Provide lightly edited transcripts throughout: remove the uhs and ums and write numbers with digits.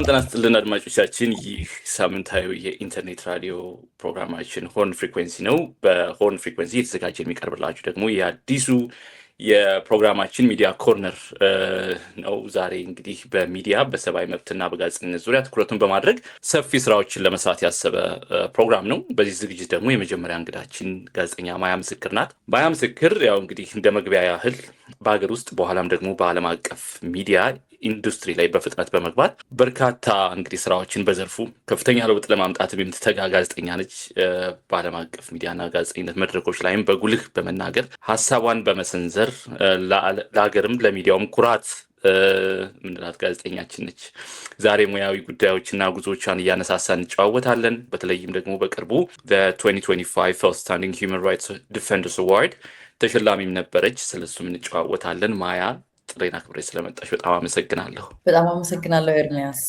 ሰላም ጤና ይስጥልን አድማጮቻችን፣ ይህ ሳምንታዊ የኢንተርኔት ራዲዮ ፕሮግራማችን ሆርን ፍሪኩዌንሲ ነው። በሆርን ፍሪኩዌንሲ የተዘጋጀ የሚቀርብላችሁ ደግሞ የአዲሱ የፕሮግራማችን ሚዲያ ኮርነር ነው። ዛሬ እንግዲህ በሚዲያ በሰብአዊ መብትና በጋዜጠኝነት ዙሪያ ትኩረቱን በማድረግ ሰፊ ስራዎችን ለመስራት ያሰበ ፕሮግራም ነው። በዚህ ዝግጅት ደግሞ የመጀመሪያ እንግዳችን ጋዜጠኛ ማያ ምስክር ናት። ማያ ምስክር ያው እንግዲህ እንደ መግቢያ ያህል በሀገር ውስጥ በኋላም ደግሞ በዓለም አቀፍ ሚዲያ ኢንዱስትሪ ላይ በፍጥነት በመግባት በርካታ እንግዲህ ስራዎችን በዘርፉ ከፍተኛ ለውጥ ለማምጣት የምትተጋ ጋዜጠኛ ነች። በዓለም አቀፍ ሚዲያና ጋዜጠኝነት መድረኮች ላይም በጉልህ በመናገር ሀሳቧን በመሰንዘር ለሀገርም ለሚዲያውም ኩራት ምንላት ጋዜጠኛችን ነች። ዛሬ ሙያዊ ጉዳዮችና ጉዞቿን እያነሳሳ እንጨዋወታለን። በተለይም ደግሞ በቅርቡ በ2025 Outstanding Human Rights Defenders Award ተሸላሚም ነበረች። ስለሱም እንጨዋወታለን። ማያ ጥሬና ክብሬ ስለመጣሽ በጣም አመሰግናለሁ። በጣም አመሰግናለሁ ኤርሚያስ።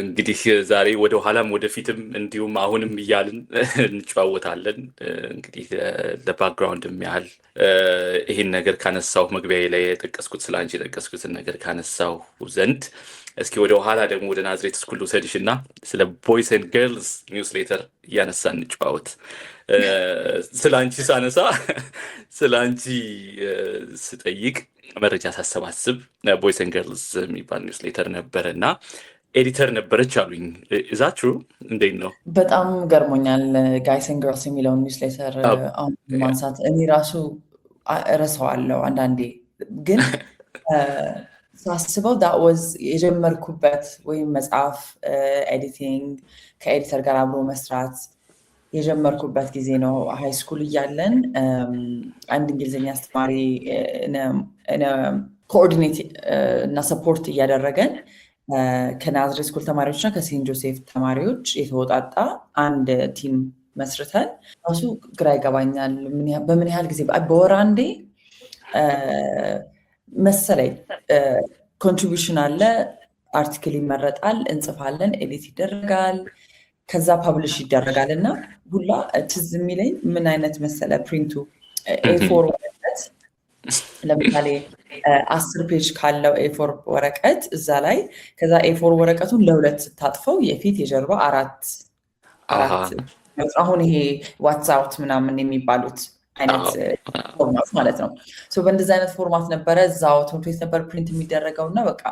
እንግዲህ ዛሬ ወደ ኋላም ወደፊትም እንዲሁም አሁንም እያልን እንጨዋወታለን። እንግዲህ ለባክግራውንድም ያህል ይህን ነገር ካነሳሁ መግቢያ ላይ የጠቀስኩት ስለ አንቺ የጠቀስኩትን ነገር ካነሳሁ ዘንድ እስኪ ወደ ኋላ ደግሞ ወደ ናዝሬት ስኩል ውሰድሽ እና ስለ ቦይስ ኤንድ ገርልስ ኒውስሌተር እያነሳ እንጨዋወት። ስለ አንቺ ሳነሳ ስለ አንቺ ስጠይቅ መረጃ ሳሰባስብ ቦይስ ኤንድ ገርልስ የሚባል ኒውስሌተር ነበረ እና ኤዲተር ነበረች አሉኝ። ኢዝ ዛት ትሩ? እንዴት ነው? በጣም ገርሞኛል። ጋይስ ኤንድ ገርልስ የሚለውን ኒውስሌተር አሁን ማንሳት እኔ ራሱ እረሳዋለሁ አንዳንዴ፣ ግን ሳስበው ዳት ዋዝ የጀመርኩበት ወይም መጽሐፍ ኤዲቲንግ ከኤዲተር ጋር አብሮ መስራት የጀመርኩበት ጊዜ ነው። ሃይ ስኩል እያለን አንድ እንግሊዝኛ አስተማሪ ኮኦርዲኔት እና ሰፖርት እያደረገን ከናዝሬት ስኩል ተማሪዎችና ከሴንት ጆሴፍ ተማሪዎች የተወጣጣ አንድ ቲም መስርተን ራሱ ግራ ይገባኛል። በምን ያህል ጊዜ በወር አንዴ መሰለኝ ኮንትሪቢዩሽን አለ፣ አርቲክል ይመረጣል፣ እንጽፋለን፣ ኤዲት ይደረጋል፣ ከዛ ፐብሊሽ ይደረጋል። እና ሁላ ትዝ የሚለኝ ምን አይነት መሰለ ፕሪንቱ ኤ4 ወረቀት ለምሳሌ 10 ፔጅ ካለው ኤ4 ወረቀት እዛ ላይ ከዛ ኤ4 ወረቀቱን ለሁለት ስታጥፈው የፊት የጀርባ አራት አሁን ይሄ ዋትስአፕ ምናምን የሚባሉት አይነት ፎርማት ማለት ነው። በእንደዚህ አይነት ፎርማት ነበረ እዛው ትምህርት ቤት ነበር ፕሪንት የሚደረገው። እና በቃ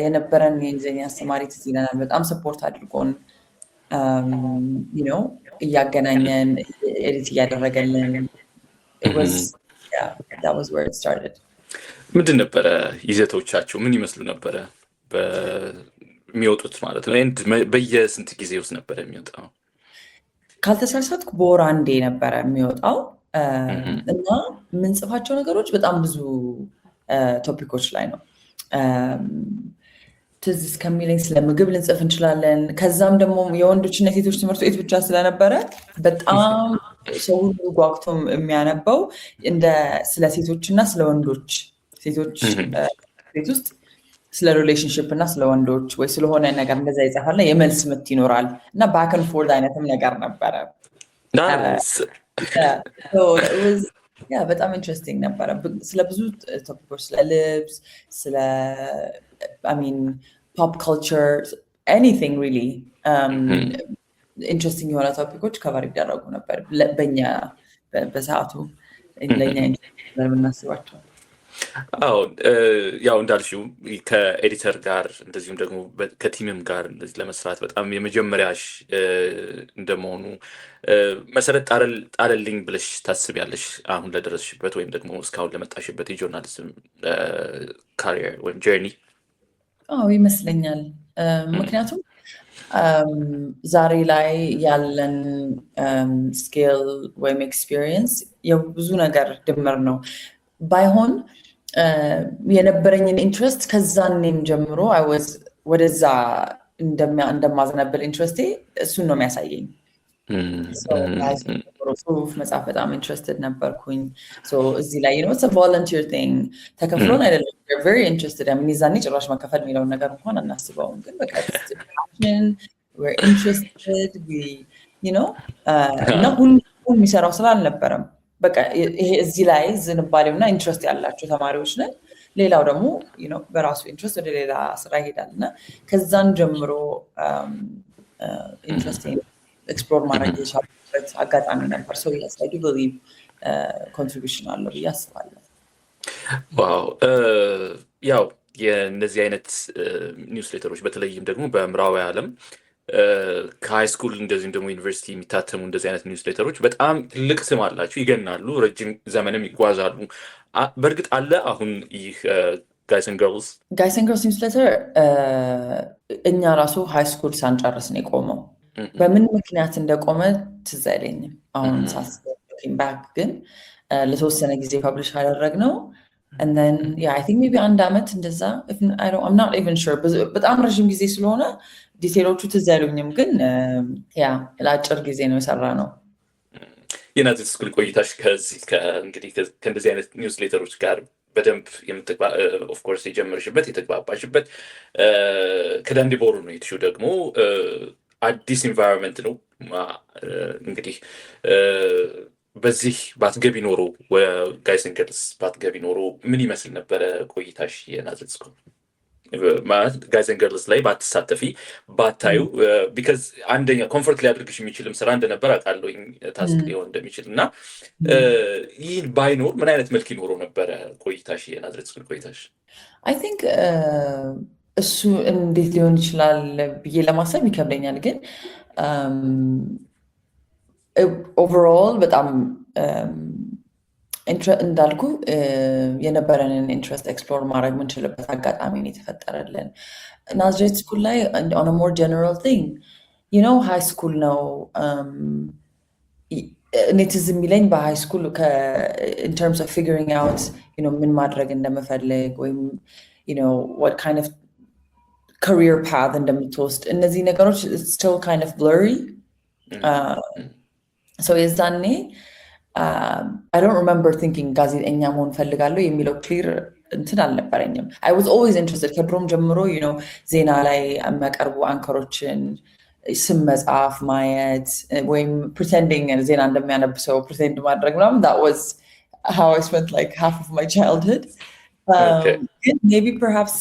የነበረን የእንግሊዝኛ አስተማሪ ትዝ ይለናል፣ በጣም ሰፖርት አድርጎን እያገናኘን ኤዲት እያደረገልን that was where it started። ምንድን ነበረ ይዘቶቻቸው? ምን ይመስሉ ነበረ በሚወጡት ማለት ነው? በየስንት ጊዜ ውስጥ ነበረ የሚወጣው? ካልተሳሳትኩ በወር አንዴ ነበረ የሚወጣው። እና የምንጽፋቸው ነገሮች በጣም ብዙ ቶፒኮች ላይ ነው። ትዝ እስከሚለኝ ስለ ምግብ ልንጽፍ እንችላለን። ከዛም ደግሞ የወንዶችና ሴቶች ትምህርት ቤት ብቻ ስለነበረ በጣም ሰው ሁሉ ጓጉቶ የሚያነበው ስለ ሴቶችና ስለ ወንዶች፣ ሴቶች ቤት ውስጥ ስለ ሪሌሽንሽፕ እና ስለ ወንዶች ወይ ስለሆነ ነገር እንደዛ ይጻፋል። የመልስ ምት ይኖራል እና ባክ ኤንድ ፎርዝ አይነትም ነገር ነበረ። በጣም ኢንትረስቲንግ ነበረ። ስለ ብዙ ቶፒኮች፣ ስለ ልብስ፣ ስለ ፖፕ ካልቸር ኤኒቲንግ ሪሊ ኢንትረስቲንግ የሆነ ቶፒኮች ከቨር ይደረጉ ነበር በእኛ በሰዓቱ ለእኛ የምናስባቸው። አዎ ያው እንዳልሽው ከኤዲተር ጋር እንደዚሁም ደግሞ ከቲምም ጋር እንደዚህ ለመስራት በጣም የመጀመሪያሽ እንደመሆኑ መሰረት ጣለልኝ ብለሽ ታስቢያለሽ አሁን ለደረስሽበት ወይም ደግሞ እስካሁን ለመጣሽበት የጆርናሊዝም ካሪየር ወይም ጀርኒ? አዎ ይመስለኛል። ምክንያቱም ዛሬ ላይ ያለን ስኪል ወይም ኤክስፒሪየንስ የብዙ ነገር ድምር ነው። ባይሆን የነበረኝን ኢንትረስት ከዛኔም ጀምሮ ወደዛ እንደማዘነብል ኢንትረስቴ እሱን ነው የሚያሳየኝ። ጽሁፍ መጽሐፍ በጣም ኢንትረስትድ ነበርኩኝ። እዚህ ላይ ቮለንቲር ቲንግ ተከፍሎን አይደለም፣ ቨሪ ኢንትረስትድ። ዛኔ ጭራሽ መከፈል የሚለውን ነገር እንኳን አናስበውም፣ ግን በቃ ኢንትረስትድ እና ሁሉ የሚሰራው ስራ አልነበረም። በቃ ይሄ እዚህ ላይ ዝንባሌውና ኢንትረስት ያላቸው ተማሪዎች ነን። ሌላው ደግሞ በራሱ ኢንትረስት ወደ ሌላ ስራ ይሄዳል እና ከዛን ጀምሮ ኢንትረስቲንግ ኤክስፕሎር ማድረግ የቻልኩበት አጋጣሚ ነበር። ሶ yes I do believe ኮንትሪቢሽን አለው ብዬ አስባለሁ። ዋው ያው የእነዚህ አይነት ኒውስሌተሮች በተለይም ደግሞ በምዕራባዊ ዓለም ከሃይ ስኩል እንደዚህም ደግሞ ዩኒቨርሲቲ የሚታተሙ እንደዚህ አይነት ኒውስሌተሮች በጣም ትልቅ ስም አላቸው፣ ይገናሉ፣ ረጅም ዘመንም ይጓዛሉ። በእርግጥ አለ አሁን ይህ ጋይስ ኤንድ ገርልስ ኒውስሌተር እኛ ራሱ ሃይ ስኩል ሳንጨርስ ነው የቆመው። በምን ምክንያት እንደቆመ ትዝ አይለኝም አሁን ሳስበው ባክ፣ ግን ለተወሰነ ጊዜ ፐብሊሽ አደረግነው and then yeah I think maybe አንድ አመት እንደዛ I'm not even sure በጣም ረጅም ጊዜ ስለሆነ ዲቴሎቹ ትዝ አይሉኝም፣ ግን ያ ለአጭር ጊዜ ነው የሰራነው። የናዝሬት ስኩል ቆይታሽ ከእንደዚህ አይነት ኒውስሌተሮች ጋር በደንብ ኦፍ ኮርስ የጀመርሽበት የተግባባሽበት ከዳንዲ ቦሩ ነው የትሹ ደግሞ አዲስ ኢንቫይሮንመንት ነው እንግዲህ በዚህ ባትገቢ ኖሮ ጋይስ ኤንድ ገርልስ ባትገቢ ኖሮ ምን ይመስል ነበረ ቆይታሽ የናዝሬት ስኩል? ማለት ጋይስ ኤንድ ገርልስ ላይ ባትሳተፊ ባታዩ ቢካዝ አንደኛ ኮምፎርት ሊያደርግሽ የሚችልም ስራ እንደነበር አውቃለሁኝ ታስክ ሊሆን እንደሚችል እና ይህን ባይኖር ምን አይነት መልክ ይኖረው ነበረ ቆይታሽ የናዝሬት ስኩል ቆይታሽ? አይ ቲንክ እሱ እንዴት ሊሆን ይችላል ብዬ ለማሰብ ይከብደኛል፣ ግን ኦቨርኦል በጣም እንዳልኩ የነበረንን ኢንትረስት ኤክስፕሎር ማድረግ ምንችልበት አጋጣሚ ነው የተፈጠረልን። ናዝሬት ስኩል ላይ on a more general thing ሃይ ስኩል ነው። እኔ ትዝ የሚለኝ በሃይ ስኩል in terms of figuring out ምን ማድረግ እንደምፈልግ ወይም what kind of career path እንደምትወስድ እነዚህ ነገሮች still kind of blurry. So የዛኔ I don't remember thinking ጋዜጠኛ መሆን ፈልጋለሁ የሚለው ክሊር እንትን አልነበረኝም። I was always interested ከድሮም ጀምሮ ዜና ላይ የሚያቀርቡ አንከሮችን ስም መጽሐፍ ማየት ወይም pretending ዜና እንደሚያነብ ሰው pretend ማድረግ ምናምን that was how I spent like half of my childhood. Maybe perhaps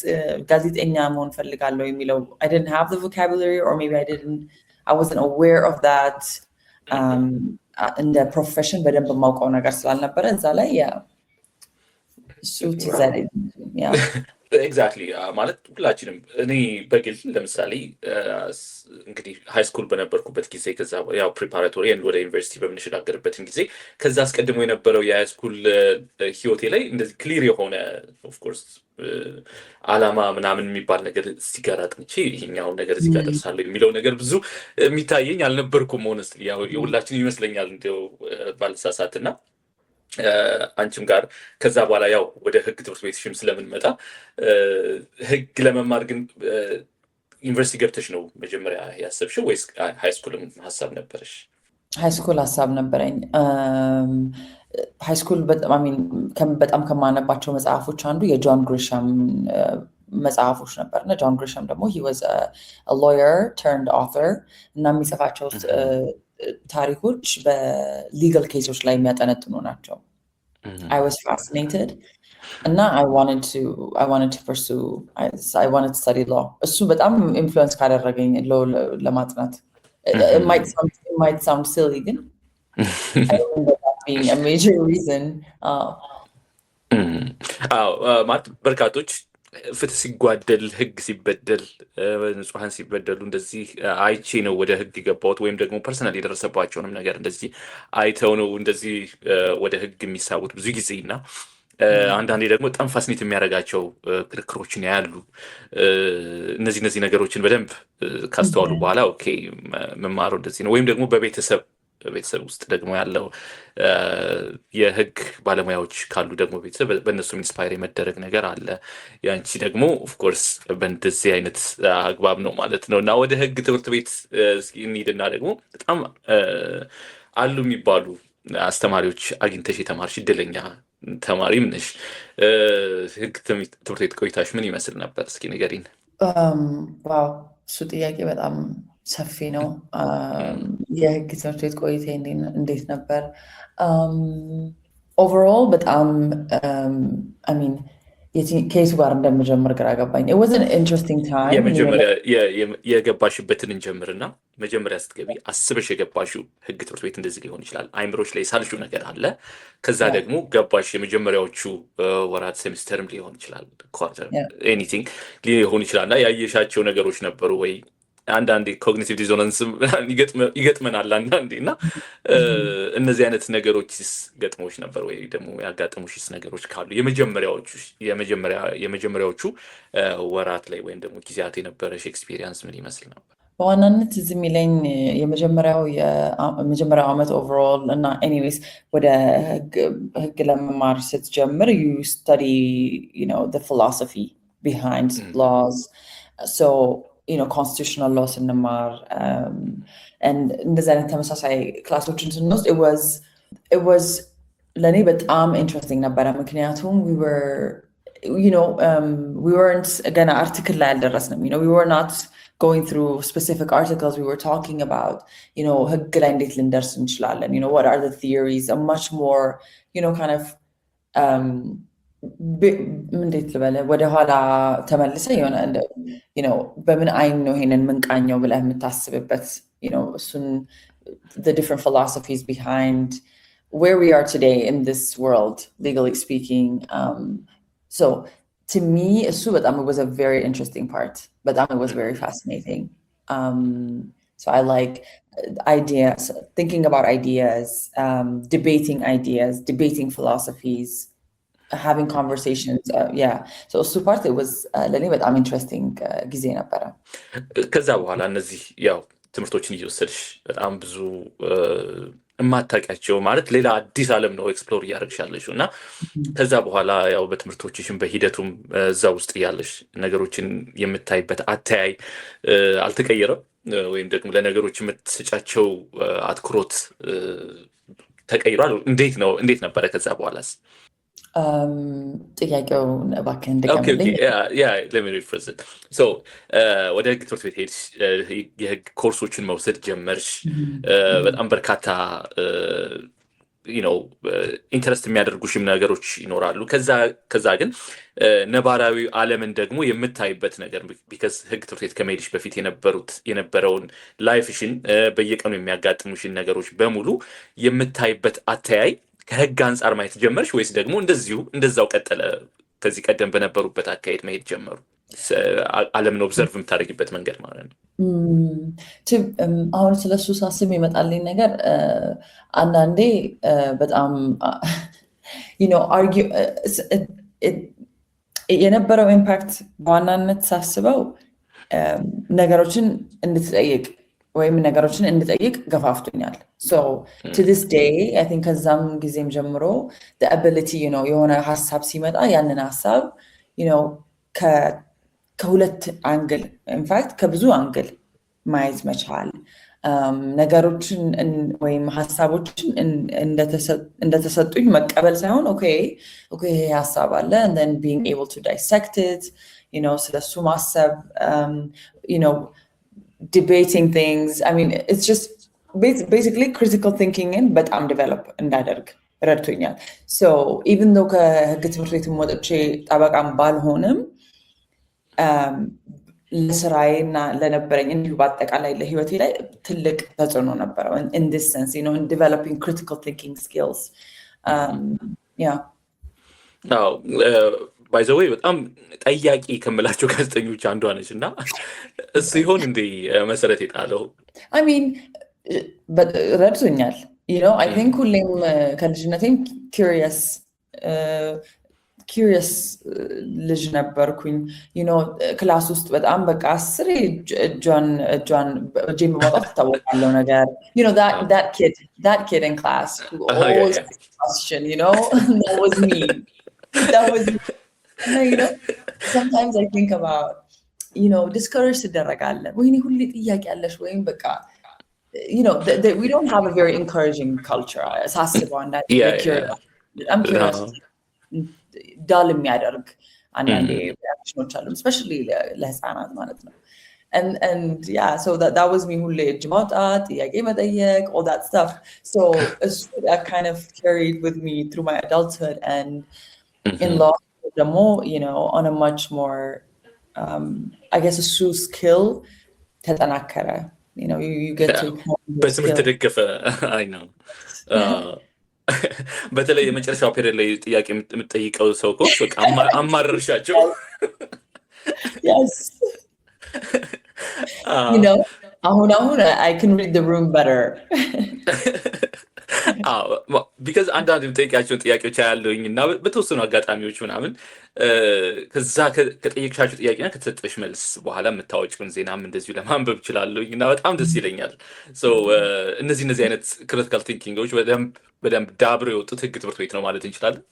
ጋዜጠኛ መሆን ፈልጋለሁ የሚለው I didn't have the vocabulary, or maybe I wasn't aware of that እንደ ፕሮፌሽን በደንብ የማውቀው ነገር ስላልነበረ እዛ ላይ እሱ ትዘል ኤግዛክትሊ ማለት ሁላችንም እኔ በግል ለምሳሌ እንግዲህ ሃይ ስኩል በነበርኩበት ጊዜ ከዛ ያው ፕሪፓራቶሪ ወደ ዩኒቨርሲቲ በምንሸጋገርበትን ጊዜ ከዛ አስቀድሞ የነበረው የሃይ ስኩል ህይወቴ ላይ እንደዚህ ክሊር የሆነ ኦፍኮርስ አላማ ምናምን የሚባል ነገር ሲጋራ ጥንቼ ይሄኛውን ነገር እዚህ ጋር ደርሳለሁ የሚለው ነገር ብዙ የሚታየኝ አልነበርኩም። ሆነስትሊ ያው የሁላችን ይመስለኛል እንደው ባልሳሳትና አንቺም ጋር ከዛ በኋላ ያው ወደ ህግ ትምህርት ቤትሽም ስለምንመጣ ህግ ለመማር ግን ዩኒቨርሲቲ ገብተሽ ነው መጀመሪያ ያሰብሽው ወይስ ሃይ ስኩልም ሀሳብ ነበረሽ? ሃይ ስኩል ሀሳብ ነበረኝ። ሃይ ስኩል በጣም ከማነባቸው መጽሐፎች አንዱ የጆን ግሪሻም መጽሐፎች ነበርና ጆን ግሪሻም ደግሞ he was a lawyer turned author እና የሚጽፋቸው ታሪኮች በሊጋል ኬሶች ላይ የሚያጠነጥኑ ናቸው። I was fascinated and I wanted to pursue I wanted to study law. እሱ በጣም ኢንፍሉዌንስ ካደረገኝ law ለማጥናት it might sound silly, ግን I remember that being a major reason. ማለት በርካቶች ፍትህ ሲጓደል ህግ ሲበደል ንጹሃን ሲበደሉ እንደዚህ አይቼ ነው ወደ ህግ የገባሁት ወይም ደግሞ ፐርሰናል የደረሰባቸውንም ነገር እንደዚህ አይተው ነው እንደዚህ ወደ ህግ የሚሳቡት ብዙ ጊዜ እና አንዳንዴ ደግሞ በጣም ፋሲኔት የሚያደርጋቸው ክርክሮችን ያያሉ። እነዚህ ነገሮችን በደንብ ካስተዋሉ በኋላ ኦኬ መማሩ እንደዚህ ነው ወይም ደግሞ በቤተሰብ ውስጥ ደግሞ ያለው የህግ ባለሙያዎች ካሉ ደግሞ ቤተሰብ በእነሱም ኢንስፓየር የመደረግ ነገር አለ። ያንቺ ደግሞ ኦፍኮርስ በእንደዚህ አይነት አግባብ ነው ማለት ነው። እና ወደ ህግ ትምህርት ቤት እንሂድና ደግሞ በጣም አሉ የሚባሉ አስተማሪዎች አግኝተሽ የተማርሽ እድለኛ ተማሪም ነሽ። ህግ ትምህርት ቤት ቆይታሽ ምን ይመስል ነበር? እስኪ ንገሪን። ዋው እሱ ጥያቄ በጣም ሰፊ ነው። የህግ ትምህርት ቤት ቆይታ እንዴት ነበር? ኦቨርኦል በጣም ከየቱ ጋር እንደምጀምር ግራ ገባኝ። It was an interesting time. የመጀመሪያ የገባሽበትን እንጀምርና መጀመሪያ ስትገቢ አስበሽ የገባሽው ህግ ትምህርት ቤት እንደዚህ ሊሆን ይችላል። አይምሮች ላይ ሳልሽው ነገር አለ። ከዛ ደግሞ ገባሽ የመጀመሪያዎቹ ወራት ሴሚስተርም ሊሆን ይችላል፣ ኳርተር ኤኒቲንግ ሊሆን ይችላል እና ያየሻቸው ነገሮች ነበሩ ወይ? አንዳንዴ ኮግኒቲቭ ዲዞናንስ ይገጥመናል አንዳንዴ እና እነዚህ አይነት ነገሮችስ ገጥሞች ነበር ወይ? ደግሞ ያጋጠሙሽስ ነገሮች ካሉ የመጀመሪያዎቹ ወራት ላይ ወይም ደግሞ ጊዜያት የነበረሽ ኤክስፒሪየንስ ምን ይመስል ነበር? በዋናነት እዚህ የሚለኝ የመጀመሪያው ዓመት ኦቨርኦል እና ኤኒዌይስ ወደ ህግ ለመማር ስትጀምር you study the philosophy behind laws. So constitutional law ስንማር and እንደዚህ አይነት ተመሳሳይ ክላሶችን ስንወስድ it was ለእኔ በጣም ኢንትረስቲንግ ነበረ። ምክንያቱም we weren't ገና አርቲክል ላይ አልደረስንም. we were not going through specific articles. We were talking about ህግ ላይ እንዴት ልንደርስ እንችላለን, what are the theories, a much more kind of እንዴት ልበለ ወደኋላ ተመልሰ የሆነ በምን አይን ነው ይሄንን ምንቃኘው ብለህ የምታስብበት እሱን the different philosophies behind where we are today in this world, legally speaking. So to me እሱ በጣም it was a very interesting part, but it was very fascinating. So I like ideas, thinking about ideas, debating philosophies, having conversations. So እሱ part it was ለኔ በጣም ኢንትረስቲንግ ጊዜ ነበረ። ከዛ በኋላ እነዚህ ያው ትምህርቶችን እየወሰድሽ በጣም ብዙ የማታውቂያቸው ማለት ሌላ አዲስ ዓለም ነው ኤክስፕሎር እያደረግሽ ያለሽው እና ከዛ በኋላ ያው በትምህርቶችሽም በሂደቱም እዛ ውስጥ ያለሽ ነገሮችን የምታይበት አተያይ አልተቀየረም ወይም ደግሞ ለነገሮች የምትሰጫቸው አትኩሮት ተቀይሯል? እንዴት ነበረ ከዛ በኋላስ? ጥያቄውን እባክህ እንደቀምልኝ። ወደ ህግ ትምህርት ቤት ሄድሽ፣ የህግ ኮርሶችን መውሰድ ጀመርሽ። በጣም በርካታ ኢንተረስት የሚያደርጉሽም ነገሮች ይኖራሉ። ከዛ ግን ነባራዊ ዓለምን ደግሞ የምታይበት ነገር ቢካዝ ህግ ትምህርት ቤት ከመሄድሽ በፊት የነበረውን ላይፍሽን በየቀኑ የሚያጋጥሙሽን ነገሮች በሙሉ የምታይበት አተያይ ከህግ አንጻር ማየት ጀመርሽ ወይስ ደግሞ እንደዛው ቀጠለ? ከዚህ ቀደም በነበሩበት አካሄድ መሄድ ጀመሩ? ዓለምን ኦብዘርቭ የምታደርጊበት መንገድ ማለት ነው። አሁን ስለሱ ሳስብ ይመጣልኝ ነገር አንዳንዴ በጣም የነበረው ኢምፓክት በዋናነት ሳስበው ነገሮችን እንድትጠይቅ ወይም ነገሮችን እንድጠይቅ ገፋፍቶኛል። So to this day I think ከዛም ጊዜም ጀምሮ the ability የሆነ ሀሳብ ሲመጣ ያንን ሀሳብ ከሁለት አንግል ኢንፋክት ከብዙ አንግል ማየት መቻል፣ ነገሮችን ወይም ሀሳቦችን እንደተሰጡኝ መቀበል ሳይሆን ኦኬ ይሄ ሀሳብ አለ and then being able to dissect it, ስለሱ ማሰብ, debating things. I mean, it's just basically critical thinking በጣም develop እንዳደርግ ረድቶኛል። So even though ከህግ ትምህርት ቤት ወጥቼ ጠበቃም ባልሆንም ለስራዬና ለነበረኝ እንዲሁ በአጠቃላይ ለህይወቴ ላይ ትልቅ ተጽዕኖ ነበረው in this sense, in developing critical thinking skills. ባይ ዘ ዌይ በጣም ጠያቂ ከምላቸው ጋዜጠኞች አንዷ ነች እና እሱ ይሆን እንደ መሰረት የጣለው? I mean ረድቶኛል። I think ሁሌም ከልጅነቴም curious ልጅ ነበርኩኝ። ክላስ ውስጥ በጣም በቃ አስሬ እጄን በማውጣት ትታወቃለሁ ነገር that kid in class who always question, that was me. Sometimes I think about discourage ትደረጋለን ወይኔ ሁሌ ጥያቄ ያለሽ ወይም በቃ we don't have a very encouraging culture. ሳስበው አንዳንዴ በጣም ዳል የሚያደርግ አንዳንዴ ሪአክሽኖች አሉ especially ለህፃናት ማለት ነው። And so that was me ሁሌ እጅ ማውጣት ጥያቄ መጠየቅ all that stuff. So that kind of carried with me through my adulthood and in law more, on a much more, I guess, a shoe skill, you get to በትምህርት ተደገፈ። አይ ነው በተለይ የመጨረሻው ፔሪየድ ላይ ጥያቄ የምትጠይቀው ሰው ኮች በቃ አማረርሻቸው። Yes. አሁን I can read the room better. ቢካዝ አንዳንድ የምጠይቃቸውን ጥያቄዎች ያለውኝ እና በተወሰኑ አጋጣሚዎች ምናምን ከዛ ከጠየቅሻቸው ጥያቄና ከተሰጠሽ መልስ በኋላ የምታወጪውን ዜናም እንደዚሁ ለማንበብ እችላለሁኝ እና በጣም ደስ ይለኛል። እነዚህ አይነት ክሪቲካል ቲንኪንጎች በደንብ ዳብረው የወጡት ህግ ትምህርት ቤት ነው ማለት እንችላለን።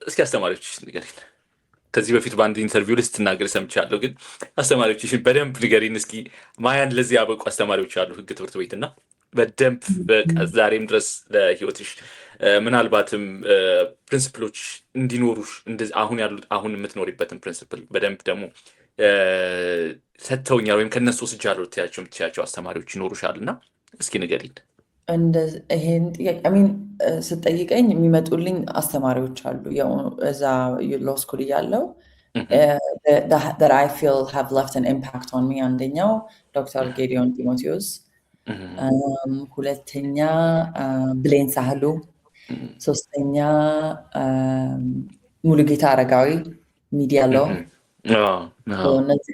እስኪ አስተማሪዎች ንገሪን። ከዚህ በፊት በአንድ ኢንተርቪው ላይ ስትናገር ሰምቻለሁ፣ ግን አስተማሪዎችሽን በደንብ ንገሪን እስኪ። ማያን ለዚህ ያበቁ አስተማሪዎች አሉ ህግ ትምህርት ቤት እና በደንብ ዛሬም ድረስ ለህይወትሽ ምናልባትም ፕሪንሲፕሎች እንዲኖሩሽ አሁን የምትኖሪበትን ፕሪንሲፕል በደንብ ደግሞ ሰጥተውኛል ወይም ከነሱ ወስጃለሁ የምትያቸው አስተማሪዎች ይኖሩሻል እና እስኪ ንገሪን። ይሄን ጥያቄ ስጠይቀኝ የሚመጡልኝ አስተማሪዎች አሉ እዛ ሎ ስኩል እያለው that I feel have left an impact on me። አንደኛው ዶክተር ጌዲዮን ጢሞቴዎስ፣ ሁለተኛ ብሌን ሳህሉ፣ ሶስተኛ ሙሉጌታ አረጋዊ ሚዲያ ሎ።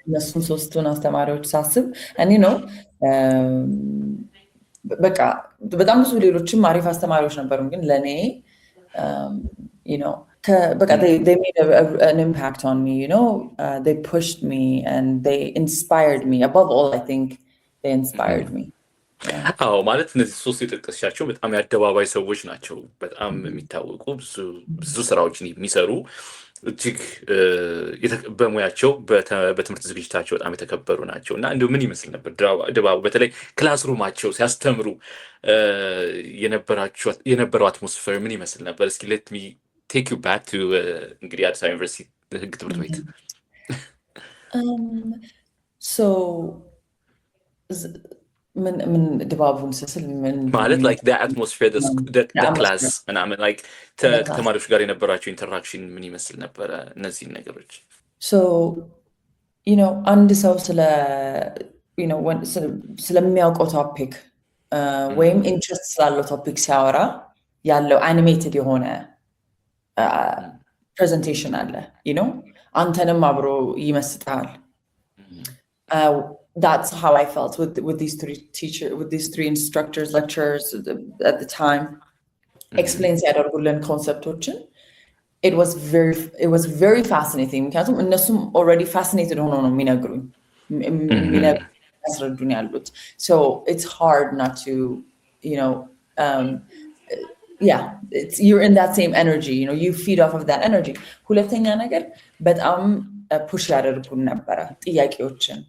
እነሱን ሶስቱን አስተማሪዎች ሳስብ እኔ ነው በቃ በጣም ብዙ ሌሎችም አሪፍ አስተማሪዎች ነበሩ፣ ግን ለእኔ በቃ they made an impact on me, they pushed me and they inspired me. Above all, I think they inspired me. ማለት እነዚህ ሶስት የጠቀስሻቸው በጣም የአደባባይ ሰዎች ናቸው። በጣም የሚታወቁ ብዙ ስራዎችን የሚሰሩ እጅግ በሙያቸው በትምህርት ዝግጅታቸው በጣም የተከበሩ ናቸው እና እንዲሁ ምን ይመስል ነበር ድባቡ? በተለይ ክላስሩማቸው ሲያስተምሩ የነበረው አትሞስፌር ምን ይመስል ነበር? እስኪ ሌት ሚ ቴክ ዩ ባክ ቱ እንግዲህ አዲስ አበባ ዩኒቨርሲቲ ህግ ትምህርት ቤት። ምን ድባቡን ስስል ማለት like the atmosphere, the class ምናምን like ከተማሪዎች ጋር የነበራቸው ኢንተራክሽን ምን ይመስል ነበረ? እነዚህን ነገሮች አንድ ሰው ስለሚያውቀው ቶፒክ ወይም ኢንትረስት ስላለው ቶፒክ ሲያወራ ያለው አኒሜትድ የሆነ ፕሬዘንቴሽን አለ፣ አንተንም አብሮ ይመስጣል። That's how I felt with these three instructors, lecturers at the time. Explains ያደርጉልን ኮንሰፕቶችን it was very fascinating because እነሱም already fascinated ሆኖ ነው የሚነግሩኝ ያስረዱን ያሉት። So it's hard not to you're in that same energy, you feed off of that energy. ሁለተኛ ነገር በጣም ፑሽ ያደርጉን ነበረ ጥያቄዎችን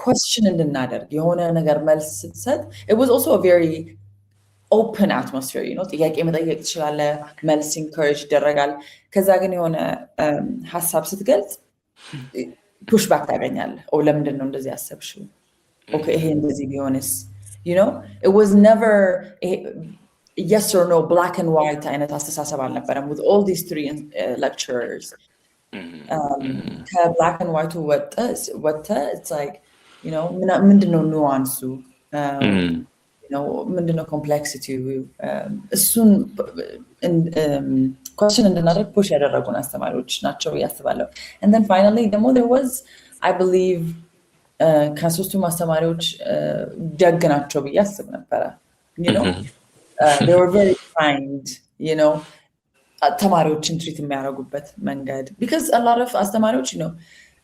question እንድናደርግ የሆነ ነገር መልስ ስትሰጥ it was also a very open atmosphere, ጥያቄ መጠየቅ ትችላለህ፣ መልስ ኢንኮሬጅ ይደረጋል። ከዛ ግን የሆነ ሀሳብ ስትገልጽ ፑሽ ባክ ታገኛለህ። ለምንድን ነው እንደዚህ ያሰብሽው? ይሄ እንደዚህ ቢሆንስ? it was never yes or no, black and white አይነት አስተሳሰብ አልነበረም with all these three lecturers. ከብላክ ኤንድ ዋይቱ ወጥተ it's like ምንድነው ኑዋንሱ፣ ምንድነው ኮምፕሌክሲቲ፣ እሱን ኮስችን እንድናደርግ ፑሽ ያደረጉን አስተማሪዎች ናቸው ያስባለሁ። and then finally ደግሞ there was I believe ከሶስቱም አስተማሪዎች ደግ ናቸው ብዬ አስብ ነበረ። they were very kind, ተማሪዎችን ትሪት የሚያደርጉበት መንገድ because a lot of አስተማሪዎች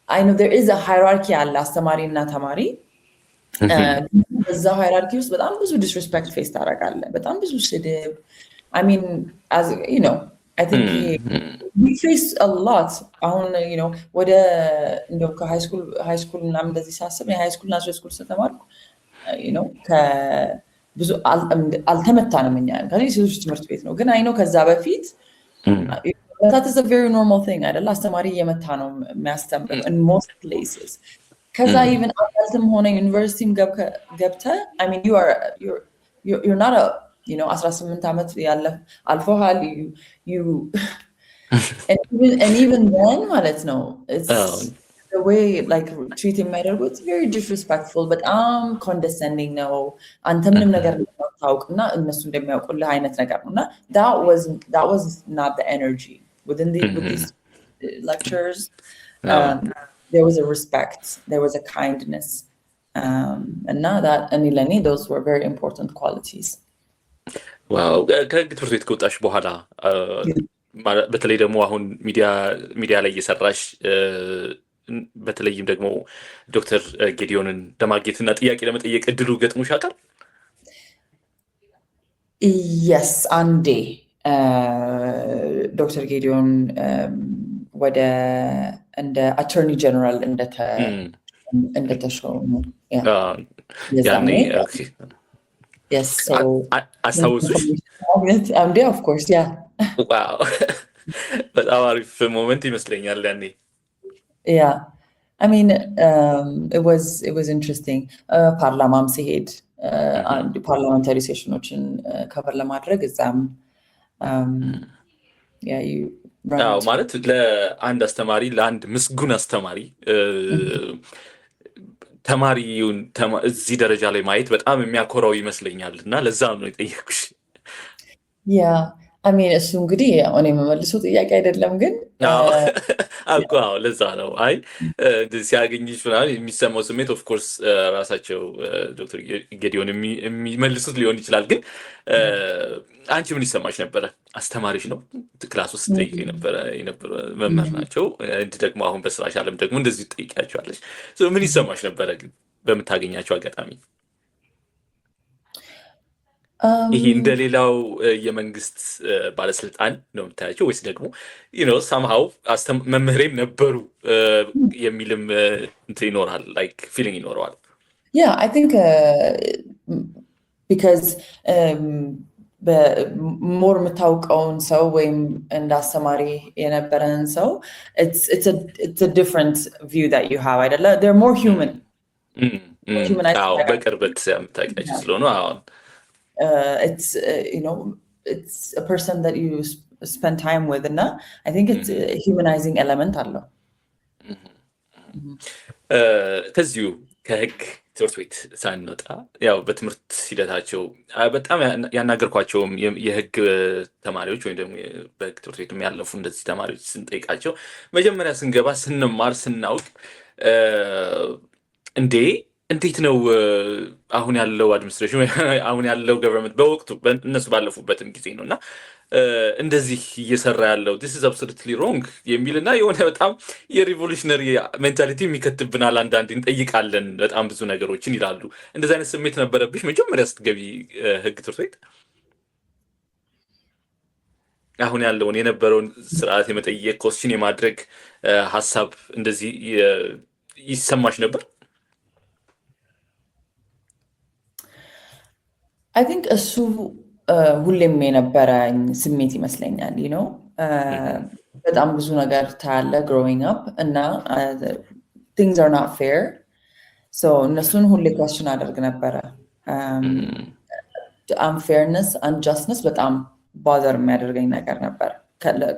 I know there is a hierarchy አለ አስተማሪ እና ተማሪ። በዛ ሃይራርኪ ውስጥ በጣም ብዙ ዲስሪስፔክት ፌስ ታደርጋለህ፣ በጣም ብዙ ስድብ። I mean as I think we face a lot አሁን ወደ እንደው ከሃይ ስኩል ምናምን እንደዚህ ሳስብ የሃይ ስኩል እና ስኩል ስተማርኩ ብዙ አልተመታንም እኛ ከዚህ ሴቶች ትምህርት ቤት ነው። ግን አይኖ ከዛ በፊት that is a very normal thing አይደል? አስተማሪ እየመታ ነው የሚያስተምረው in most places። ከዛ even አልተም ሆነ ዩኒቨርሲቲም ገብተህ I mean you're not 18 ዓመት አልፎሃል you and even then ማለት ነው it's the way like treat የሚያደርጉ it's very disrespectful በጣም condescending ነው አንተ ምንም ነገር እንደማታውቅና እነሱ እንደሚያውቁልህ አይነት ነገር ነውና that was not the energy with these lectures there was a respect there was a kindness and now that and those were very important qualities wow ከህግ ትምህርት ቤት ከወጣሽ በኋላ በተለይ ደግሞ አሁን ሚዲያ ላይ እየሰራሽ በተለይም ደግሞ ዶክተር ጌዲዮንን ለማግኘትና ጥያቄ ለመጠየቅ እድሉ ገጥሞሽ ያውቃል? yes አንዴ ዶክተር ጌዲዮን ወደ እንደ አቶርኒ ጀነራል እንደተሾሙ ያኔ yes so አስታውሱሽ? of course yeah wow በጣም አሪፍ ሞመንት ይመስለኛል ያኔ yeah I mean it was interesting ፓርላማም ሲሄድ ፓርላሜንታሪ ሴሽኖችን ከቨር ለማድረግ እዛም yeah you ማለት ለአንድ አስተማሪ ለአንድ ምስጉን አስተማሪ ተማሪውን እዚህ ደረጃ ላይ ማየት በጣም የሚያኮራው ይመስለኛል እና ለዛ ነው የጠየኩሽ yeah I mean እሱ እንግዲህ እኔ የምመልሰው ጥያቄ አይደለም ግን አዎ ለዛ ነው አይ ሲያገኝሽ ምናምን የሚሰማው ስሜት ኦፍ ኮርስ ራሳቸው ዶክተር ጌዲዮን የሚመልሱት ሊሆን ይችላል ግን አንቺ ምን ይሰማሽ ነበረ? አስተማሪሽ ነው ክላስ ውስጥ ጠይቅ የነበረ መምህር ናቸው ደግሞ አሁን በስራሽ ዓለም ደግሞ እንደዚህ ትጠይቂያቸዋለሽ ምን ይሰማሽ ነበረ ግን በምታገኛቸው አጋጣሚ? ይሄ እንደሌላው የመንግስት ባለስልጣን ነው የምታያቸው ወይስ ደግሞ somehow መምህሬም ነበሩ የሚልም እንትን ይኖራል like feeling ይኖረዋል? Yeah, I think because more የምታውቀውን ሰው ወይም እንደ አስተማሪ የነበረን ሰው it's a different view that you have አይደለ? They're more human. በቅርበት የምታውቂያቸው ስለሆነ አሁን it's it's a person that you spend time with and I think it's a humanizing element አለው ከዚሁ ከህግ ትምህርት ቤት ሳንወጣ ያው በትምህርት ሂደታቸው በጣም ያናገርኳቸውም የህግ ተማሪዎች ወይም ደግሞ በህግ ትምህርት ቤት ያለፉ እንደዚህ ተማሪዎች ስንጠይቃቸው መጀመሪያ ስንገባ ስንማር ስናውቅ እንዴት ነው አሁን ያለው አድሚኒስትሬሽን አሁን ያለው ገቨርንመንት በወቅቱ እነሱ ባለፉበትም ጊዜ ነውና እንደዚህ እየሰራ ያለው this is absolutely wrong የሚልና የሆነ በጣም የሪቮሉሽነሪ ሜንታሊቲ የሚከትብናል አንዳንዴ እንጠይቃለን በጣም ብዙ ነገሮችን ይላሉ እንደዚህ አይነት ስሜት ነበረብሽ መጀመሪያ ስትገቢ ህግ ትምህርት ቤት? አሁን ያለውን የነበረውን ስርዓት የመጠየቅ ኮስችን የማድረግ ሀሳብ እንደዚህ ይሰማሽ ነበር? I think እሱ ሁሌም የነበረኝ ስሜት ይመስለኛል በጣም ብዙ ነገር ታያለ growing up እና things are not fair so እነሱን ሁሌ question አደርግ ነበረ unfairness unjustness በጣም bother የሚያደርገኝ ነገር ነበር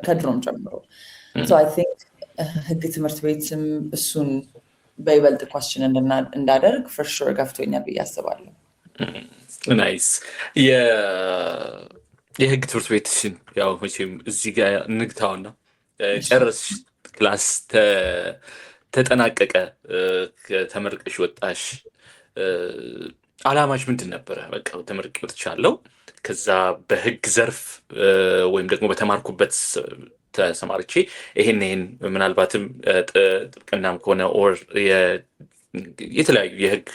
ከድሮም ጀምሮ so I think ህግ ትምህርት ቤትም እሱን በይበልጥ question እንዳደርግ for sure ገፍቶኛል ብዬ አስባለሁ ናይስ የህግ ትምህርት ቤትሽን ያው መቼም እዚህ ጋር ንግታውና ጨረስሽ ክላስ ተጠናቀቀ ተመርቀሽ ወጣሽ አላማሽ ምንድን ነበረ? በቃ ተመርቄ ወጥቻለሁ ከዛ በህግ ዘርፍ ወይም ደግሞ በተማርኩበት ተሰማርቼ ይሄን ምናልባትም ጥብቅናም ከሆነ ኦር የተለያዩ የህግ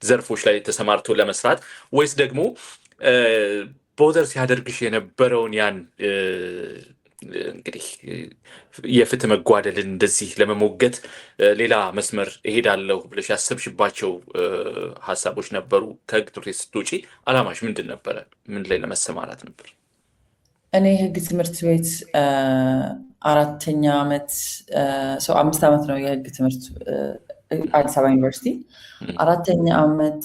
ዘርፎች ላይ ተሰማርቶ ለመስራት ወይስ ደግሞ ቦዘር ሲያደርግሽ የነበረውን ያን እንግዲህ የፍትህ መጓደልን እንደዚህ ለመሞገት ሌላ መስመር እሄዳለሁ ብለሽ ያሰብሽባቸው ሀሳቦች ነበሩ? ከህግ ትምህርት ቤት ስትወጪ አላማሽ ምንድን ነበረ? ምን ላይ ለመሰማራት ነበር? እኔ ህግ ትምህርት ቤት 4ኛ ዓመት 5 ዓመት ነው የህግ ትምህርት አዲስ አበባ ዩኒቨርሲቲ 4ኛ ዓመት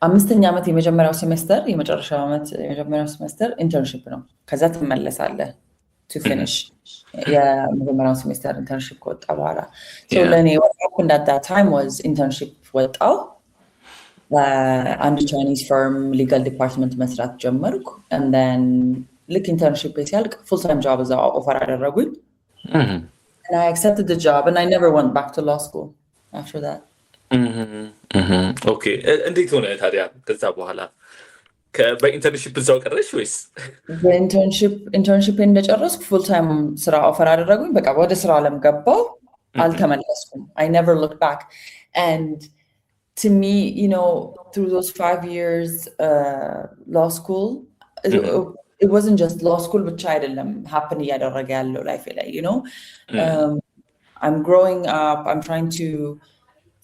አምስተኛ ዓመት የመጀመሪያው ሴሜስተር የመጨረሻው ዓመት የመጀመሪያው ሴሜስተር ኢንተርንሺፕ ነው። ከዛ ትመለሳለህ to finish የመጀመሪያው ሴሜስተር ኢንተርንሺፕ ከወጣ በኋላ so ለኔ what happened at that time was ኢንተርንሺፕ ወጣው አንድ ቻይኒዝ ፈርም ሊጋል ዲፓርትመንት መስራት ጀመርኩ and then ልክ ኢንተርንሺፕ ሲያልቅ full time job እዛው ኦፈር አደረጉኝ and I accepted the job and I never went back to law school after that ኦኬ እንዴት ሆነ ታዲያ ከዛ በኋላ በኢንተርንሺፕ እዛው ቀረሽ ወይስ ኢንተርንሺፕ እንደጨረስኩ ፉል ታይም ስራ ኦፈር አደረጉኝ በቃ ወደ ስራ ዓለም ገባሁ አልተመለስኩም I never looked back and to me you know through those 5 years law school it wasn't just law school ብቻ አይደለም happen እያደረገ ያለው ላይፍ ላይ you know I'm growing up I'm trying to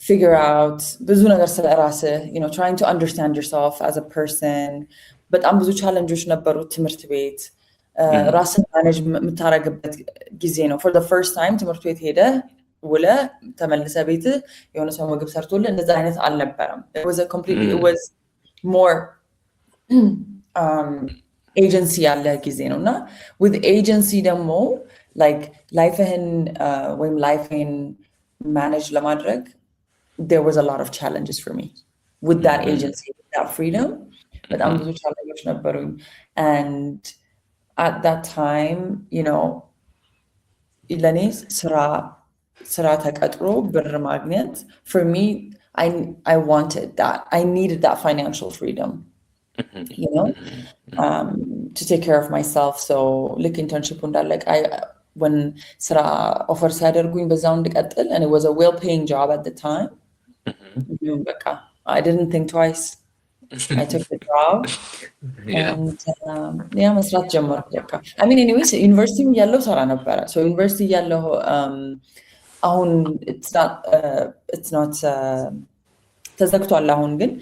figure out ብዙ ነገር ስለ ራስህ you know trying to understand yourself as a person በጣም ብዙ ቻሌንጆች ነበሩ ትምህርት ቤት ራስን ማኔጅ የምታረግበት ጊዜ ነው for the first time ትምህርት ቤት ሄደ ውለ ተመልሰ ቤት የሆነ ሰው ምግብ ሰርቶልህ እንደዛ አይነት አልነበረም it was a completely it was more agency ያለ ጊዜ ነውና with agency ደግሞ like lifeህን ወይም lifeን manage ለማድረግ there was a lot of challenges for me with that agency, with that freedom. But I'm ብዙ challenges ነበሩኝ and at that time, you know, ለኔ ስራ ተቀጥሮ ብር ማግኘት for me, I wanted that. I needed that financial freedom, you know, to take care of myself. So like internship እንዳለ like when ስራ offer ሲያደርጉኝ በዛው እንድቀጥል and it was a well-paying job at the time. I didn't think twice. I took the job and መስራት ጀመርኩ በቃ I mean anyways ዩኒቨርሲቲ ያለው ሰራ ነበር so ዩኒቨርሲቲ ያለው አሁን it's not ተዘግቷል አሁን ግን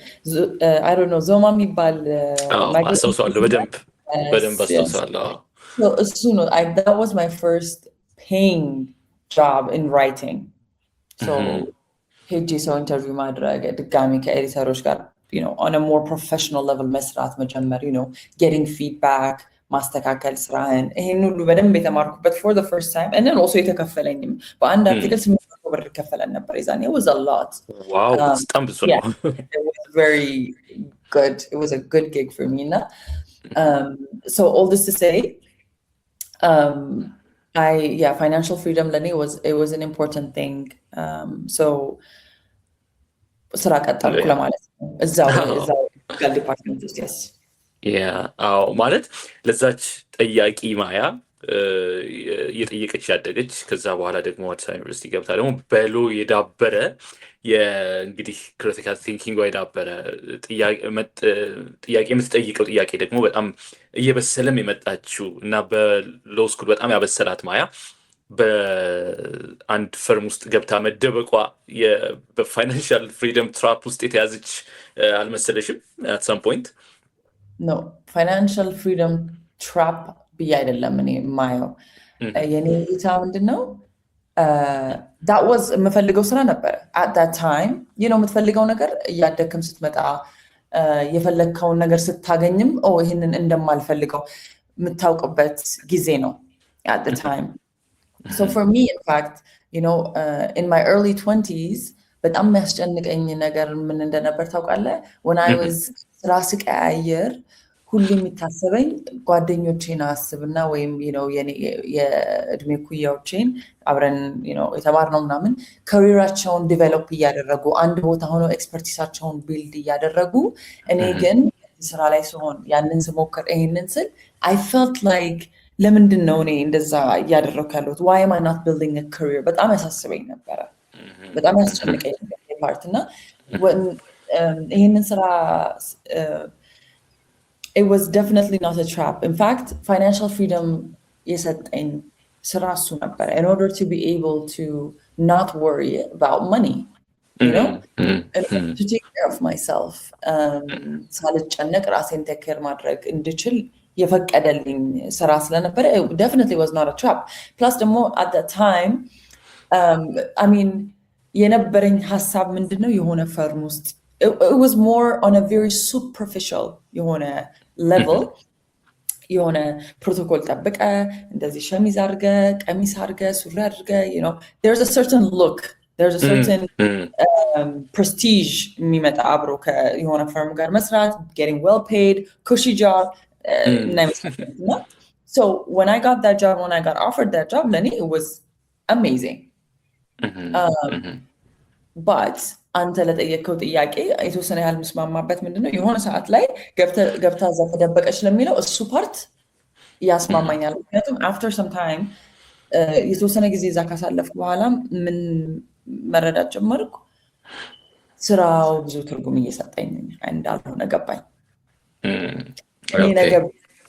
I don't know ዞማ የሚባል አስተውሳለሁ በደንብ አስተውሳለሁ so እሱ ነው that was my first paying job in writing so ሄጄ ሰው ኢንተርቪው ማድረግ ድጋሚ ከኤዲተሮች ጋር you know on a more professional level መስራት መጀመር you know getting feedback ማስተካከል ስራህን ይሄን ሁሉ በደንብ የተማርኩበት for the first time and then also የተከፈለኝም በአንድ አርቲክል 800 ብር ይከፈለን ነበር ይዛኔ it was a lot wow በጣም ብዙ ነው it was very good it was a good gig for me so all this to say financial freedom ለኔ was an important thing so ስራ ቀጠልኩ ለማለት ነው እዛው ሊጋል ዲፓርትመንት ውስጥ yes ማለት ለዛች ጠያቂ ማያ እየጠየቀች ያደገች ከዛ በኋላ ደግሞ አዲስ አበባ ዩኒቨርሲቲ ገብታ ደግሞ በሎ የዳበረ የእንግዲህ ክሪቲካል ቲንኪንግ የዳበረ ጥያቄ የምትጠይቀው ጥያቄ ደግሞ በጣም እየበሰለም የመጣችው እና በሎ ስኩል በጣም ያበሰላት ማያ በአንድ ፈርም ውስጥ ገብታ መደበቋ በፋይናንሻል ፍሪደም ትራፕ ውስጥ የተያዘች አልመሰለሽም at some point no financial freedom trap ብዬ አይደለም እኔ የማየው የኔ እይታ ምንድነው that was የምፈልገው ስራ ነበር at that time you know የምትፈልገው ነገር እያደግክም ስትመጣ የፈለግከውን ነገር ስታገኝም ይሄንን እንደማልፈልገው የምታውቅበት ጊዜ ነው at the time so for me in fact you know in my early 20s በጣም የሚያስጨንቀኝ ነገር ምን እንደነበር ታውቃለህ when I was ስራ ስቀያየር ሁሉ የሚታሰበኝ ጓደኞቼን አስብና ወይም you know የእድሜ ኩያዎቼን አብረን you know የተማርነው ምናምን ካሪራቸውን ዲቨሎፕ እያደረጉ አንድ ቦታ ሆኖ ኤክስፐርቲሳቸውን ቢልድ እያደረጉ እኔ ግን ስራ ላይ ሲሆን ያንን ስሞክር ይሄንን ስል I felt like ለምንድን ነው እኔ እንደዛ እያደረኩ ያለሁት why am I not building a career በጣም ያሳስበኝ ነበር በጣም ያስጨንቀኝ ነበር ፓርት እና ይሄንን ስራ it was definitely not a trap in fact financial freedom የሰጠኝ ስራ እሱ ነበር in order to be able to not worry about money you know to take care of myself ሳልጨነቅ ራሴን take care ማድረግ እንድችል የፈቀደልኝ ስራ ስለነበረ definitely was not a trap plus ደግሞ at that time I mean የነበረኝ ሐሳብ ምንድነው የሆነ ፈርም ውስጥ it was more on a very superficial የሆነ level የሆነ ፕሮቶኮል ጠብቀ እንደዚህ ሸሚዝ አድርገ ቀሚስ አድርገ ሱሪ አድርገ there's a certain look, there's a certain prestige የሚመጣ አብሮ የሆነ ፈርም ጋር መስራት, getting well paid, cushy job. So when I got that job, when I got offered that job, ለኔ it was amazing. But አንተ ለጠየቀው ጥያቄ የተወሰነ ያህል መስማማበት ምንድነው የሆነ ሰዓት ላይ ገብታ እዛ ተደበቀች ለሚለው እሱ ፓርት ያስማማኛል። ምክንያቱም after some time የተወሰነ ጊዜ እዛ ካሳለፍኩ በኋላ ምን መረዳት ጀመርኩ፣ ስራው ብዙ ትርጉም እየሰጠኝ እንዳልሆነ ገባኝ። እኔ ነገር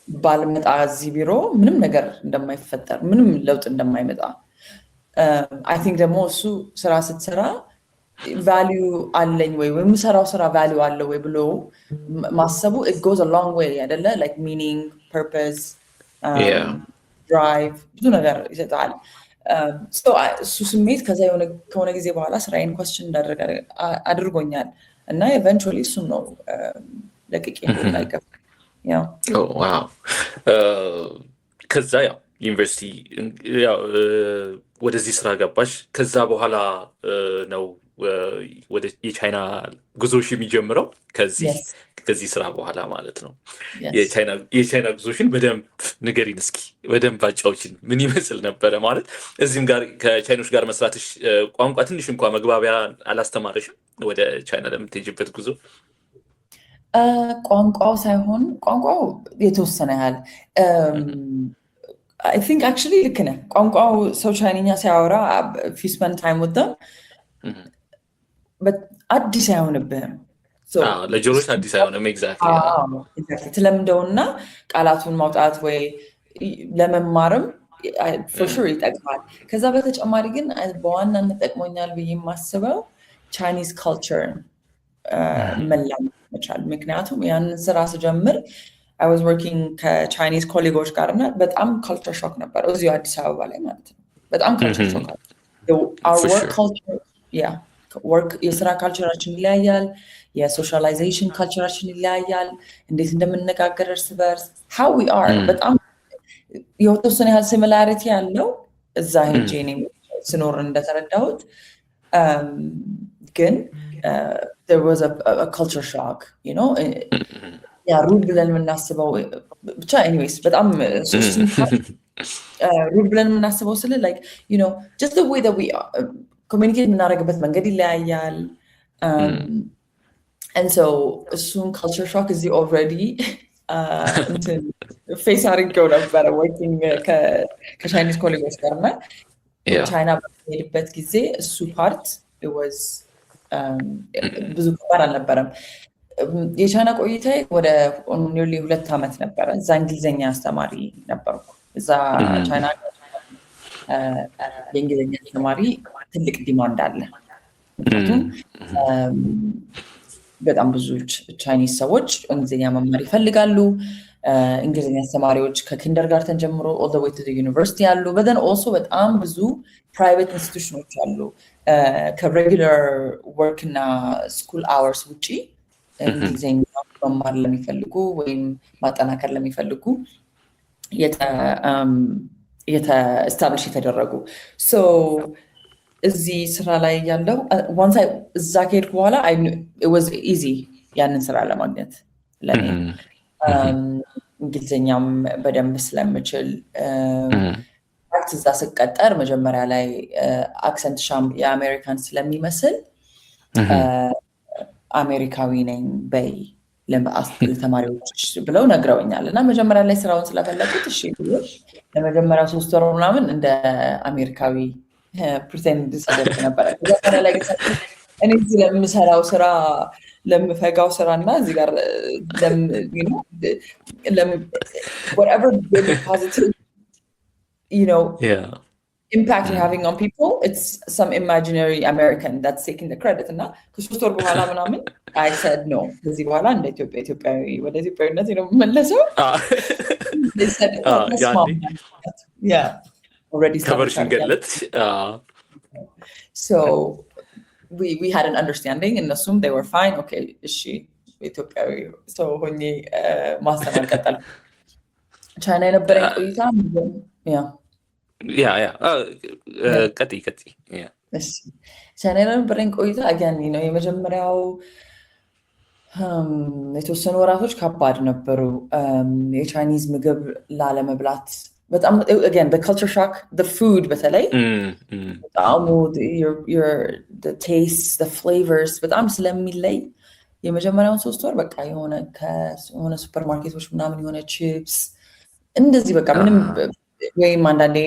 ባልመጣ እዚህ ቢሮ ምንም ነገር እንደማይፈጠር፣ ምንም ለውጥ እንደማይመጣ I think ደግሞ እሱ ስራ ስትሰራ ቫልዩ አለኝ ወይ የምሰራው ስራ ቫልዩ አለው ወይ ብሎ ማሰቡ it goes a long way አይደለ? like meaning, purpose, drive ብዙ ነገር ይሰጣል። so እሱ ስሜት ከሆነ ጊዜ በኋላ ስራዬን question እንዳደረገ አድርጎኛል እና eventually እሱም ነው ለቅቄ እንዳልገባ ዋው። ከዛ ያው ዩኒቨርሲቲ ወደዚህ ስራ ገባሽ። ከዛ በኋላ ነው ወደ የቻይና ጉዞሽ የሚጀምረው ከዚህ ስራ በኋላ ማለት ነው። የቻይና ጉዞሽን በደንብ ንገሪን እስኪ፣ በደንብ አጫውችን። ምን ይመስል ነበረ? ማለት እዚህም ጋር ከቻይኖች ጋር መስራትሽ ቋንቋ ትንሽ እንኳን መግባቢያ አላስተማረሽም ወደ ቻይና ለምትሄጂበት ጉዞ? ቋንቋው ሳይሆን ቋንቋው የተወሰነ ያህል I think actually ልክ ነህ። ቋንቋው ሰው ቻይንኛ ሲያወራ if you spend time with them but አዲስ አይሆንብህም። ለጆሮች አዲስ አይሆንም። exactly ትለምደውና ቃላቱን ማውጣት ወይ ለመማርም for sure ይጠቅማል። ከዛ በተጨማሪ ግን በዋናነት ጠቅሞኛል ብዬ የማስበው ቻይኒዝ ካልቸር መላመድ መቻል። ምክንያቱም ያንን ስራ ስጀምር I was working ከቻይኒዝ ኮሊጎች ጋር እና በጣም ካልቸር ሾክ ነበር እዚሁ አዲስ አበባ ላይ ማለት ነው። በጣም ካልቸር ሾክ አለ። our work culture work የስራ ካልቸራችን ይለያያል፣ የሶሻላይዜሽን ካልቸራችን ይለያያል፣ እንዴት እንደምንነጋገር እርስ በርስ how we are በጣም የተወሰነ ያህል ሲሚላሪቲ ያለው እዛ ሄጄ እኔ ስኖር እንደተረዳሁት ግን there was a culture shock, ሩድ ብለን የምናስበው ብቻ anyways በጣም ሩድ ብለን የምናስበው ስለ like just the way that we communicate የምናደርግበት መንገድ ይለያያል። and so እሱን culture shock እዚህ already ፌስ አድርጌው ነበረ working ከቻይኒዝ ኮሊጎች ጋር እና ቻይና በሄድበት ጊዜ እሱ ፓርት it was ብዙ ከባድ አልነበረም። የቻይና ቆይታዬ ወደ ኒርሊ 2 ዓመት ነበረ። እዛ እንግሊዝኛ አስተማሪ ነበርኩ። እዛ ቻይና የእንግሊዝኛ አስተማሪ ትልቅ ዲማንድ አለ። ምክንያቱም በጣም ብዙ ቻይኒዝ ሰዎች እንግሊዝኛ መማር ይፈልጋሉ። እንግሊዝኛ አስተማሪዎች ከኪንደርጋርተን ጀምሮ all the way to the university ያሉ but then also በጣም ብዙ ፕራይቬት ኢንስቲትዩሽኖች አሉ ከሬጉላር ወርክ እና ስኩል አወርስ ውጪ እንግሊዝኛ መማር ለሚፈልጉ ወይም ማጠናከር ለሚፈልጉ established የተደረጉ so እዚህ ስራ ላይ ያለው once እዛ ከሄድኩ በኋላ it was easy ያንን ስራ ለማግኘት ለኔ እንግሊዝኛም በደንብ ስለምችል እዛ ስቀጠር መጀመሪያ ላይ አክሰንት ሻም የአሜሪካን ስለሚመስል አሜሪካዊ ነኝ በይ ለተማሪዎች ብለው ነግረውኛል እና መጀመሪያ ላይ ስራውን ስለፈለኩት እሺ ለመጀመሪያው 3 ወር ምናምን እንደ አሜሪካዊ ፕሪቴንድ ሳደርግ ነበር። መጀመሪያ ላይ እኔ እዚህ ለምሰራው ስራ ለምፈጋው ስራና እዚህ ጋር whatever really positive impact you're having on people, it's some imaginary American that's taking the credit. እና ከሶስት ወር በኋላ ምናምን I said no ከዚህ በኋላ እንደ ኢትዮጵያዊ ወደ ኢትዮጵያዊነት መለሰው they said already ከቨርሽን ገለጥ so we had an understanding and assumed they were fine. Okay, is she ኢትዮጵያዊ ሰው ሆኜ ማስተማር ቀጠል ቻይና የነበረኝ ቆይታ ቀጥይ ቻይና የነበረኝ ቆይታ again የመጀመሪያው የተወሰኑ ወራቶች ከባድ ነበሩ። የቻይኒዝ ምግብ ላለመብላት በጣም again the culture shock, the food በተለይ በጣም the taste, the flavors በጣም ስለሚለይ የመጀመሪያውን 3 ወር በቃ የሆነ ሱፐርማርኬቶች ምናምን የሆነ ቺፕስ እንደዚህ በቃ ምንም ወይም አንዳንዴ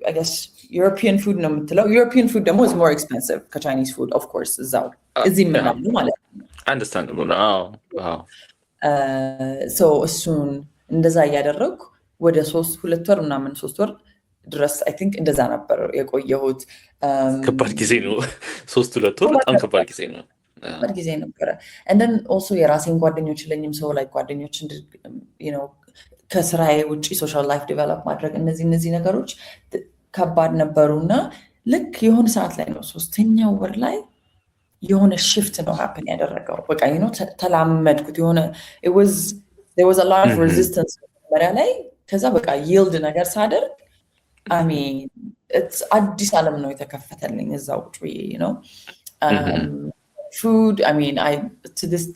I guess European food ነው የምትለው European food ደግሞ is more expensive ከቻይኒዝ food of course እዛው እዚህ ምናምን ማለት ነው understandable so እሱን እንደዛ እያደረኩ ወደ 2 ወር ምናምን 3 ወር ድረስ I think እንደዛ ነበር የቆየሁት። ከባድ ጊዜ ነው 2 ወር በጣም ከባድ ጊዜ ነው ጊዜ ነበረ። and then also የራሴን ጓደኞች ለኝም ሰው ላይ ጓደኞች ከስራዬ ውጪ ሶሻል ላይፍ ዴቨሎፕ ማድረግ እነዚህ ነገሮች ከባድ ነበሩና ልክ የሆነ ሰዓት ላይ ነው 3ኛው ወር ላይ የሆነ shift ነው happen ያደረገው በቃ ተላመድኩት የሆነ there was a lot of resistance መሪያ ላይ ከዛ በቃ yield ነገር ሳደርግ I mean it's አዲስ ዓለም ነው የተከፈተልኝ እዛው ውጪ food I mean to this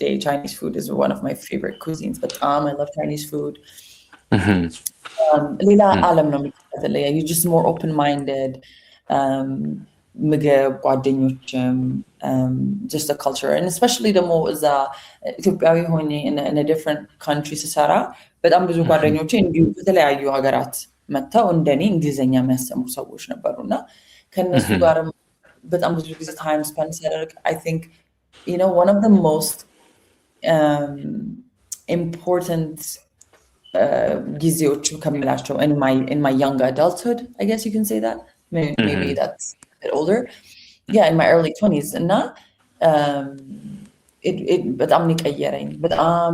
day Chinese food is one of my favorite cuisines but I love Chinese food ሌላ ዓለም ነው የሚከፈተልኝ you just more open minded ምግብ ጓደኞችም just the culture and especially ደግሞ እዛ ኢትዮጵያዊ ሆኜ in a different country ስሰራ በጣም ብዙ ጓደኞቼ እንዲሁ ከተለያዩ ሀገራት መጥተው እንደኔ እንግሊዘኛ የሚያስተምሩ ሰዎች ነበሩና ከነሱ ጋር በጣም ብዙ ጊዜ time spent ሳደርግ I think one of the most important ጊዜዎች ከምላቸው in my young adulthood I guess you can say that maybe that's a bit older in my early 20s እና it በጣም ንቀየረኝ በጣም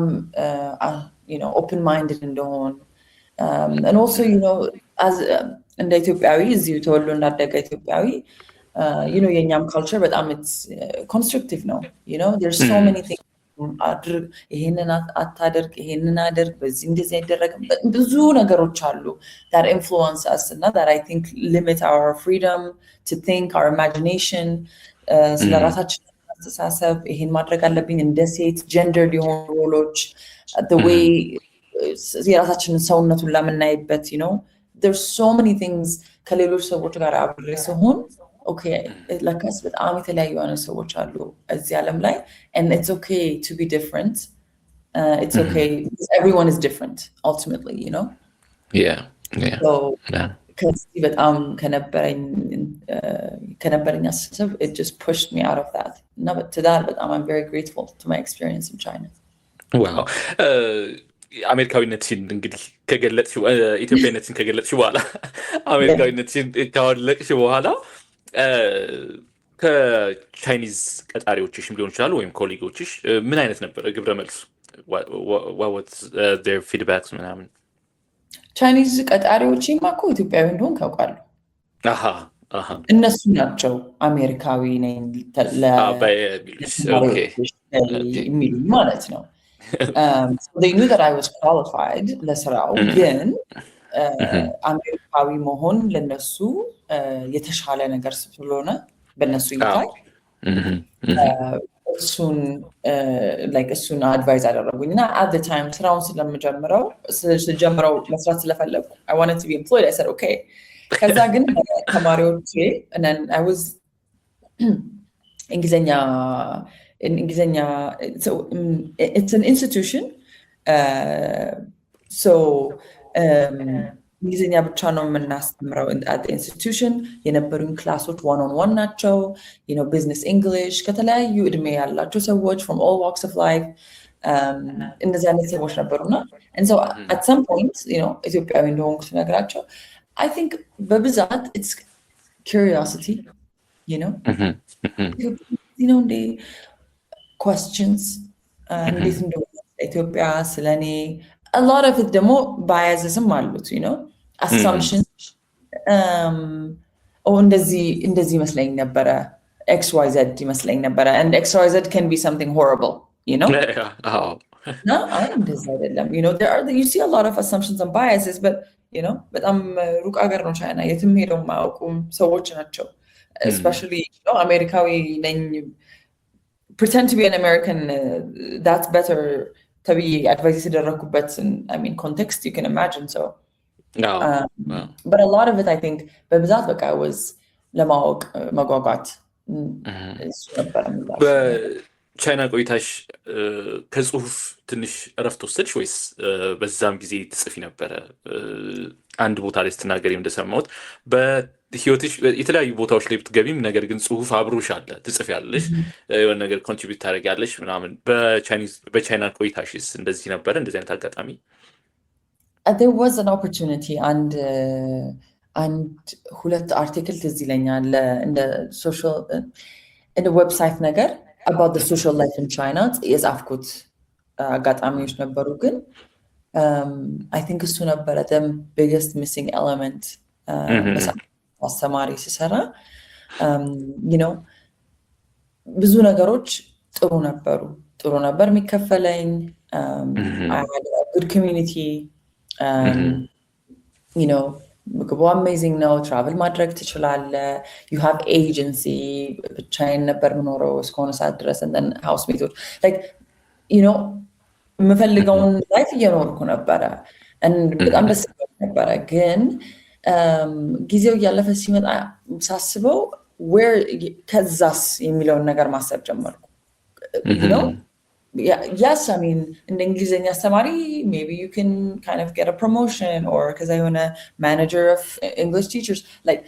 open minded እንደሆን and also as እንደ ኢትዮጵያዊ እዚሁ ተወልዶ እንዳደገ ኢትዮጵያዊ የኛም culture በጣም it's constructive ነው there's so many things ይሄንን አታደርግ ይሄንን አድርግ በዚህ እንደዚህ አይደረግም ብዙ ነገሮች አሉ that influence us እና that I think limit our freedom to think, our imagination ስለራሳችን አስተሳሰብ ይሄን ማድረግ አለብኝ እንደ ሴት gender የሆኑ ሮሎች the way የራሳችንን ሰውነቱን ለምናይበት there's so many things ከሌሎች ሰዎች ጋር አብሬ ሲሆን okay ለካስ በጣም የተለያዩ አይነት ሰዎች አሉ እዚህ ዓለም ላይ and it's okay to be different it's okay because everyone is different ultimately so ከዚህ በጣም ከነበረኝ አስተሳሰብ it just pushed me out of that እና to that በጣም I'm very grateful to my experience in China wow አሜሪካዊነትሽን እንግዲህ ከገለጽሽው ኢትዮጵያዊነትሽን ከገለጽሽው በኋላ አሜሪካዊነትሽን ካወለቅሽ በኋላ ከቻይኒዝ ቀጣሪዎችሽም ሊሆን ይችላል ወይም ኮሊጎችሽ ምን አይነት ነበር ግብረ መልስ what was their feedbacks ምናምን ቻይኒዝ ቀጣሪዎችማ እኮ ኢትዮጵያዊ እንደሆን ካውቃሉ እነሱ ናቸው አሜሪካዊ ነኝ የሚሉ ማለት ነው so they knew that I was qualified ለስራው ግን አሜሪካዊ መሆን ለነሱ የተሻለ ነገር ስለሆነ በእነሱ ይታይ እሱን አድቫይዝ አደረጉኝና at the time ስራውን ስለጀምረው መስራት ስለፈለኩ I wanted to be employed I said okay ከዛ ግን ተማሪዎቼ and then I was እንግሊዘኛ so it's an institution so እንግሊዘኛ ብቻ ነው የምናስተምረው at the institution የነበሩን ክላሶች one on one ናቸው business English ከተለያዩ እድሜ ያላቸው ሰዎች from all walks of life እንደዚህ አይነት ሰዎች ነበሩና and so at some point ኢትዮጵያዊ እንደሆንኩ ስነግራቸው I think በብዛት it's curiosity እንደ questions እንዴት እንደሆነ ኢትዮጵያ ስለኔ a lot of it ደግሞ biasism አሉት assumptions እንደዚህ ይመስለኝ ነበረ XYZ ይመስለኝ ነበረ and XYZ can be something horrible you know no እንደዚህ አይደለም you know you see a lot of assumptions and biases but you know በጣም ሩቅ ሀገር ነው ቻይና የትም ሄደው ማያውቁም ሰዎች ናቸው especially you know አሜሪካዊ ነኝ pretend to be an American that's better ተብዬ advice የተደረኩበት I mean context you can imagine so but a lot of it I think በብዛት በቃ was ለማወቅ መጓጓት በቻይና ቆይታሽ ከጽሁፍ ትንሽ እረፍት ወሰድሽ ወይስ በዛም ጊዜ ትጽፊ ነበረ? አንድ ቦታ ላይ ስትናገሪም እንደሰማሁት በህይወትሽ የተለያዩ ቦታዎች ላይ ብትገቢም ነገር ግን ጽሁፍ አብሮሽ አለ፣ ትጽፊያለሽ፣ የሆነ ነገር ኮንትሪቢዩት ታደርጊያለሽ ምናምን። በቻይና ቆይታሽስ እንደዚህ ነበረ? እንደዚህ አይነት አጋጣሚ? There was an opportunity and ሁለት አርቲክል ትዝ ይለኛል እንደ ሶሻል እንደ ዌብሳይት ነገር about the social life in China የጻፍኩት አጋጣሚዎች ነበሩ ግን I think እሱ ነበረ the biggest missing element አስተማሪ ሲሰራ you know ብዙ ነገሮች ጥሩ ነበር የሚከፈለኝ I had a good community you know ምግቡ አሜዚንግ ነው ትራቨል ማድረግ ትችላለህ you have agency ብቻዬን ነበር የምኖረው እስከሆነ ሰዓት ድረስ and then housemates like you know የምፈልገውን ላይፍ እየኖርኩ ነበረ በጣም ደስ ነበረ ግን ጊዜው እያለፈ ሲመጣ ሳስበው ከዛስ የሚለውን ነገር ማሰብ ጀመርኩ you know yes I mean in እንግሊዘኛ አስተማሪ maybe you can kind of get a promotion or because I want a manager of English teachers like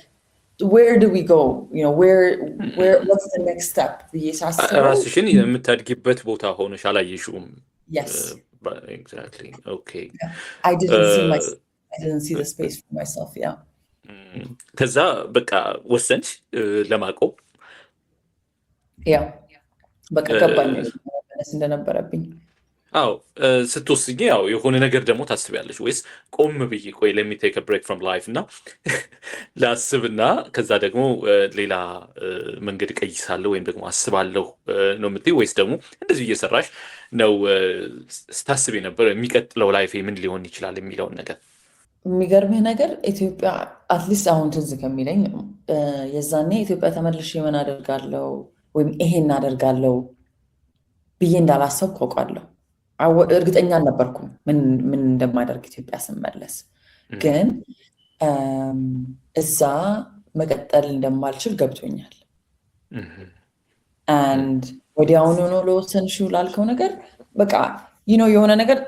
where do we go you know where what's the next step ራስሽን የምታድጊበት ቦታ ሆነሽ አላየሽውም yes exactly okay I didn't see the space for myself yeah ከዛ በቃ ወሰንሽ ለማቆም yeah በቃ ገባኝ እንደነበረብኝ አዎ ስትወስጂ ያው የሆነ ነገር ደግሞ ታስቢያለሽ ወይስ ቆም ብዬ ቆይ let me take a break from life እና ላስብና ከዛ ደግሞ ሌላ መንገድ ቀይሳለሁ ወይም ደግሞ አስባለሁ ነው የምትይው ወይስ ደግሞ እንደዚህ እየሰራሽ ነው ስታስቢ ነበር የሚቀጥለው ላይፍ ምን ሊሆን ይችላል የሚለውን ነገር? የሚገርምህ ነገር ኢትዮጵያ አትሊስት አሁን ትዝ ከሚለኝ የዛኔ ኢትዮጵያ ተመልሼ ምን አደርጋለሁ ወይም ይሄን አደርጋለሁ ብዬ እንዳላሰብኩ አውቃለሁ። እርግጠኛ አልነበርኩም ምን እንደማደርግ ኢትዮጵያ ስመለስ። ግን እዛ መቀጠል እንደማልችል ገብቶኛል። and ወዲያውኑ ነው ለወሰንሽው ላልከው ነገር በቃ የሆነ ነገር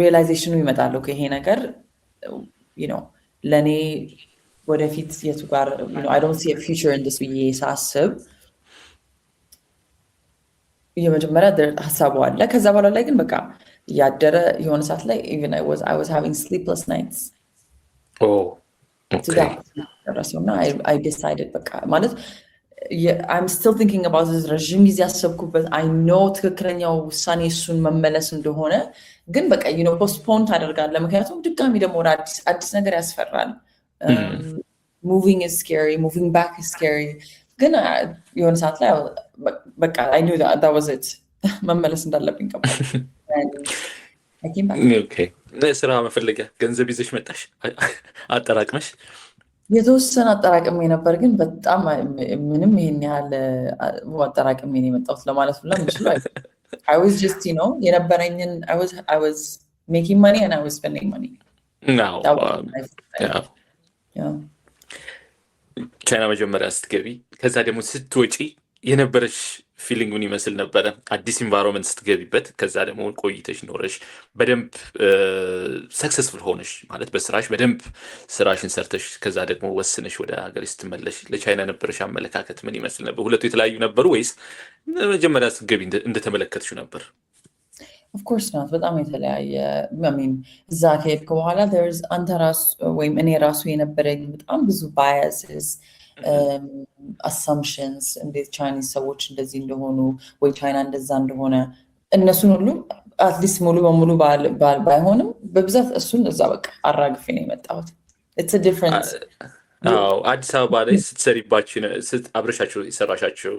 realizationው ይመጣል። ይሄ ነገር ለኔ ወደፊት የቱ ጋር I don't see a future in this ብዬ ሳስብ የመጀመሪያ ሀሳቡ አለ። ከዛ በኋላ ላይ ግን በቃ ያደረ የሆነ ሰዓት ላይ even I was having sleepless nights. okay. I decided በቃ ማለት I'm still thinking about this ረዥም ጊዜ ያሰብኩበት I know ትክክለኛው ውሳኔ እሱን መመለስ እንደሆነ ግን በቃ postpone ታደርጋለህ። ምክንያቱም ድጋሚ ደግሞ ወደ አዲስ ነገር ያስፈራል። moving is scary, moving back is scary. ግን የሆነ ሰዓት ላይ በቃ I knew that was it. መመለስ እንዳለብኝ ገባኝ። I came back. okay. ስራ መፈለጊያ ገንዘብ ይዘሽ መጣሽ አጠራቅመሽ? የተወሰነ አጠራቅሜ ነበር ግን በጣም ምንም ይሄን ያህል አጠራቅሜ ነው የመጣሁት ለማለት ሁላ ምችሉ I was just የነበረኝን I was making money and I was spending money. now yeah. ቻይና መጀመሪያ ስትገቢ ከዛ ደግሞ ስትወጪ የነበረሽ ፊሊንግ ምን ይመስል ነበረ? አዲስ ኢንቫይሮንመንት ስትገቢበት ከዛ ደግሞ ቆይተሽ ኖረሽ በደንብ ሰክሰስፉል ሆነሽ ማለት በስራሽ በደንብ ስራሽን ሰርተሽ ከዛ ደግሞ ወስነሽ ወደ ሀገር ስትመለሽ ለቻይና ነበረሽ አመለካከት ምን ይመስል ነበር? ሁለቱ የተለያዩ ነበሩ ወይስ መጀመሪያ ስትገቢ እንደተመለከትሽው ነበር? Of course not. በጣም የተለያየ እዛ ከሄድኩ በኋላ አንተ ራሱ ወይም እኔ ራሱ የነበረኝ በጣም ብዙ biases, assumptions እንዴት ቻይኒዝ ሰዎች እንደዚህ እንደሆኑ ወይ ቻይና እንደዛ እንደሆነ እነሱን ሁሉ አትሊስት ሙሉ በሙሉ ባይሆንም በብዛት እሱን እዛ በቃ አራግፌ ነው የመጣሁት። It's a difference. አዲስ አበባ ላይ ስትሰሪባቸው አብረሻቸው የሰራሻቸው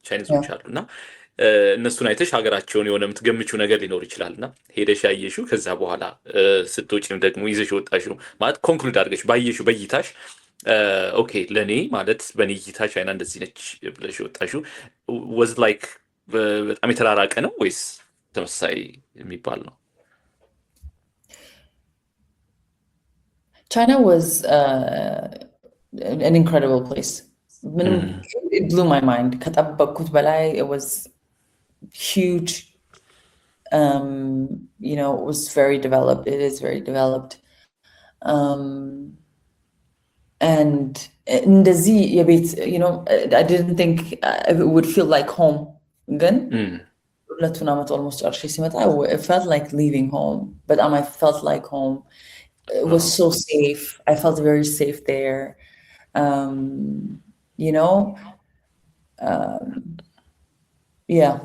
ቻይኒዞች አሉና እነሱን አይተሽ ሀገራቸውን የሆነ የምትገምችው ነገር ሊኖር ይችላል እና ሄደሽ ያየሽው ከዛ በኋላ ስትወጪም ደግሞ ይዘሽ ወጣሽው ማለት ኮንክሉድ አድርገሽ ባየሽው በይታሽ ኦኬ ለእኔ ማለት በእኔ እይታ ቻይና እንደዚህ ነች ብለሽ ወጣሽው ወዝ ላይክ በጣም የተራራቀ ነው ወይስ ተመሳሳይ የሚባል ነው? China was an incredible place. It blew my mind. ከጠበቅኩት በላይ it was huge. You know, it was very developed. It is very developed. And እንደዚህ የቤት you know, I didn't think it would feel like home. ግን ሁለቱን ዓመት almost ጨርሼ ሲመጣ it felt like leaving home. But I felt like home. It was so safe. I felt very safe there. You know, yeah.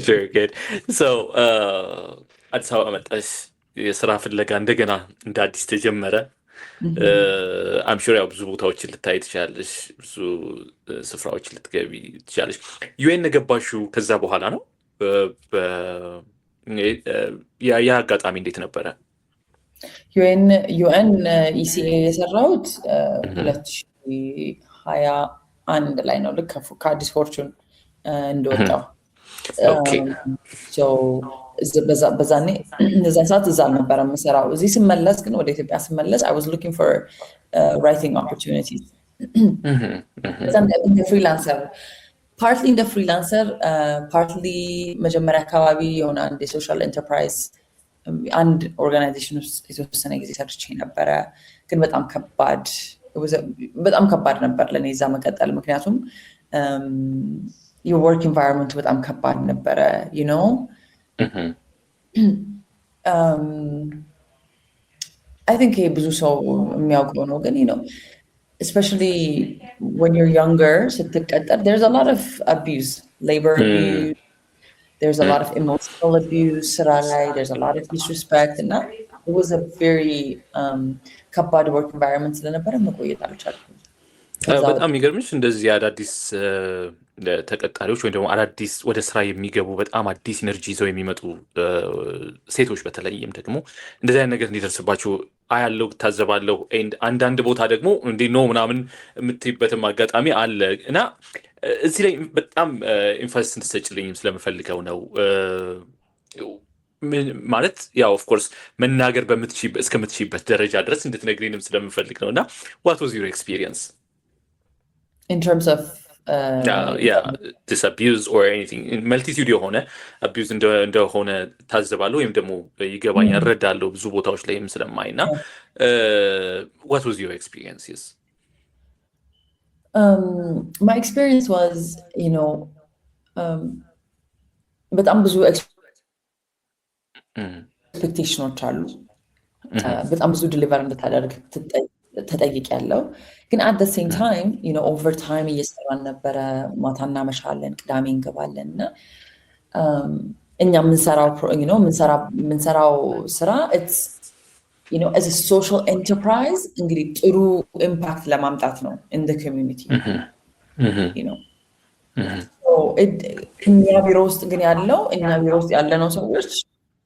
Very good. So, አዲስ አበባ መጣሽ የስራ ፍለጋ እንደገና እንደ አዲስ ተጀመረ። አም ሹር ያው ብዙ ቦታዎችን ልታይ ትችላለሽ፣ ብዙ ስፍራዎችን ልትገቢ ትችላለሽ። ዩኤን ገባሽው ከዛ በኋላ ነው? ያ አጋጣሚ እንዴት ነበረ? ዩኤን ኢሲኤ የሰራሁት 2021 ላይ ነው። ልክ ከአዲስ ፎርቹን እንደወጣው በዛኔ እዛን ሰዓት እዛ አልነበረ የምሰራው። እዚህ ስመለስ ግን ወደ ኢትዮጵያ ስመለስ I was looking for writing opportunities. ፍሪላንሰር partly እንደ ፍሪላንሰር partly መጀመሪያ አካባቢ የሆነ አንድ የሶሻል ኤንተርፕራይዝ አንድ ኦርጋናይዜሽን ውስጥ የተወሰነ ጊዜ ሰርቼ ነበረ። ግን በጣም ከባድ ነበር ለእኔ እዛ መቀጠል፣ ምክንያቱም የወርክ ኢንቫይሮንመንቱ በጣም ከባድ ነበረ። you know, I think ብዙ ሰው የሚያውቀው ነው፣ ግን you know, especially when you're younger, there's a lot of abuse, labor abuse, there's a lot of emotional abuse, there's a lot of disrespect, and it was a very ከባድ work environment ስለነበረ መቆየት አልቻልኩም። በጣም የሚገርምሽ እንደዚህ አዳዲስ ተቀጣሪዎች ወይም ደግሞ አዳዲስ ወደ ስራ የሚገቡ በጣም አዲስ ኢነርጂ ይዘው የሚመጡ ሴቶች በተለይም ደግሞ እንደዚህ አይነት ነገር እንዲደርስባቸው አያለው፣ ታዘባለሁ። አንዳንድ ቦታ ደግሞ እንዴ ነው ምናምን የምትይበትም አጋጣሚ አለ እና እዚህ ላይ በጣም ኢንፋሲስ እንድትሰጭልኝም ስለምፈልገው ነው። ማለት ያው ኦፍ ኮርስ መናገር እስከምትችይበት ደረጃ ድረስ እንድትነግሪንም ስለምፈልግ ነው እና what was your experience in terms of this abuse or anything? መልቲቲዩድ የሆነ አቢዩዝ እንደሆነ ታዘባለሁ ወይም ደግሞ ይገባኝ እረዳለሁ ብዙ ቦታዎች ላይም ስለማይ እና what was your experience? Yes. My experience was, you know, በጣም ብዙ ኤክስፔክቴሽኖች አሉ። በጣም ብዙ ዲሊቨር እንድታደርግ ተጠይቂያለሁ። ግን at the same time, you know, over time እየሰራን ነበረ። ማታ እናመሻለን፣ ቅዳሜ እንገባለን እና እኛ የምንሰራው ስራ it's, you know, as a social enterprise እንግዲህ ጥሩ ኢምፓክት ለማምጣት ነው in the community. You know, so እኛ ቢሮ ውስጥ ግን ያለነው ሰዎች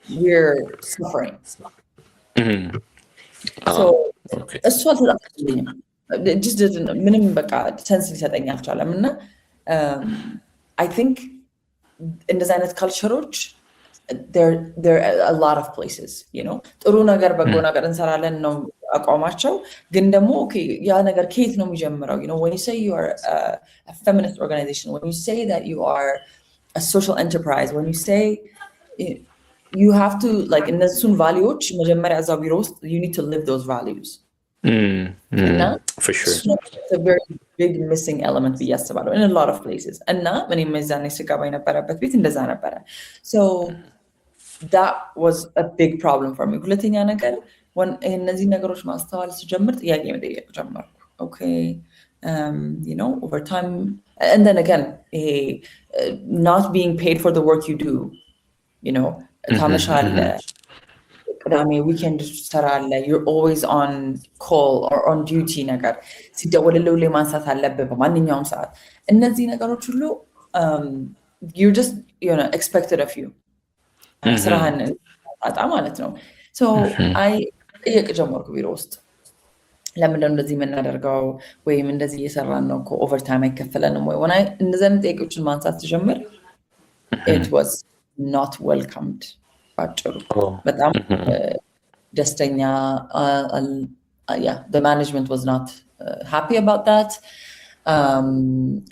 we're suffering. So እሱ አልተጣጣልኝም። ምንም በቃ ሰንስ ሊሰጠኝ አልቻለም እና I think እንደዚህ አይነት ካልቸሮች there are a lot of places, you know, ጥሩ ነገር በጎ ነገር እንሰራለን ነው አቋማቸው። ግን ደግሞ ያ ነገር ከየት ነው የሚጀምረው? You know, when you say you are a feminist organization, when you say that you are a social enterprise, when you say you have to like እነሱን ቫሊዎች መጀመሪያ እዛው ቢሮ ውስጥ you need to live those values. For sure. It's a very big missing element ብዬ አስባለሁ in a lot of places. እና እኔም መዛኔ ስገባ የነበረበት ቤት እንደዛ ነበረ። So that was a big problem for me. ሁለተኛ ነገር እነዚህ ነገሮች ማስተዋል ስጀምር ጥያቄ መጠየቅ ጀመርኩ። Okay, you know, over time, and then again, not being paid for the work you do, you know, ታመሻለህ፣ ቅዳሜ ዊኬንድ ትሰራለህ you're always on call or on duty ነገር ሲደወልልህ ሁሌ ማንሳት አለብህ በማንኛውም ሰዓት እነዚህ ነገሮች ሁሉ you're just expected of you ስራህን አጣ ማለት ነው so I ጠየቅ ጀመርኩ ቢሮ ውስጥ ለምን እንደዚህ የምናደርገው ወይም እንደዚህ እየሰራን ነው እኮ ኦቨርታይም አይከፈለንም ወይ when I እንደዚህ ጠየቆችን ማንሳት ጀመር it was not welcomed ባጭሩ በጣም ደስተኛ yeah the management was not happy about that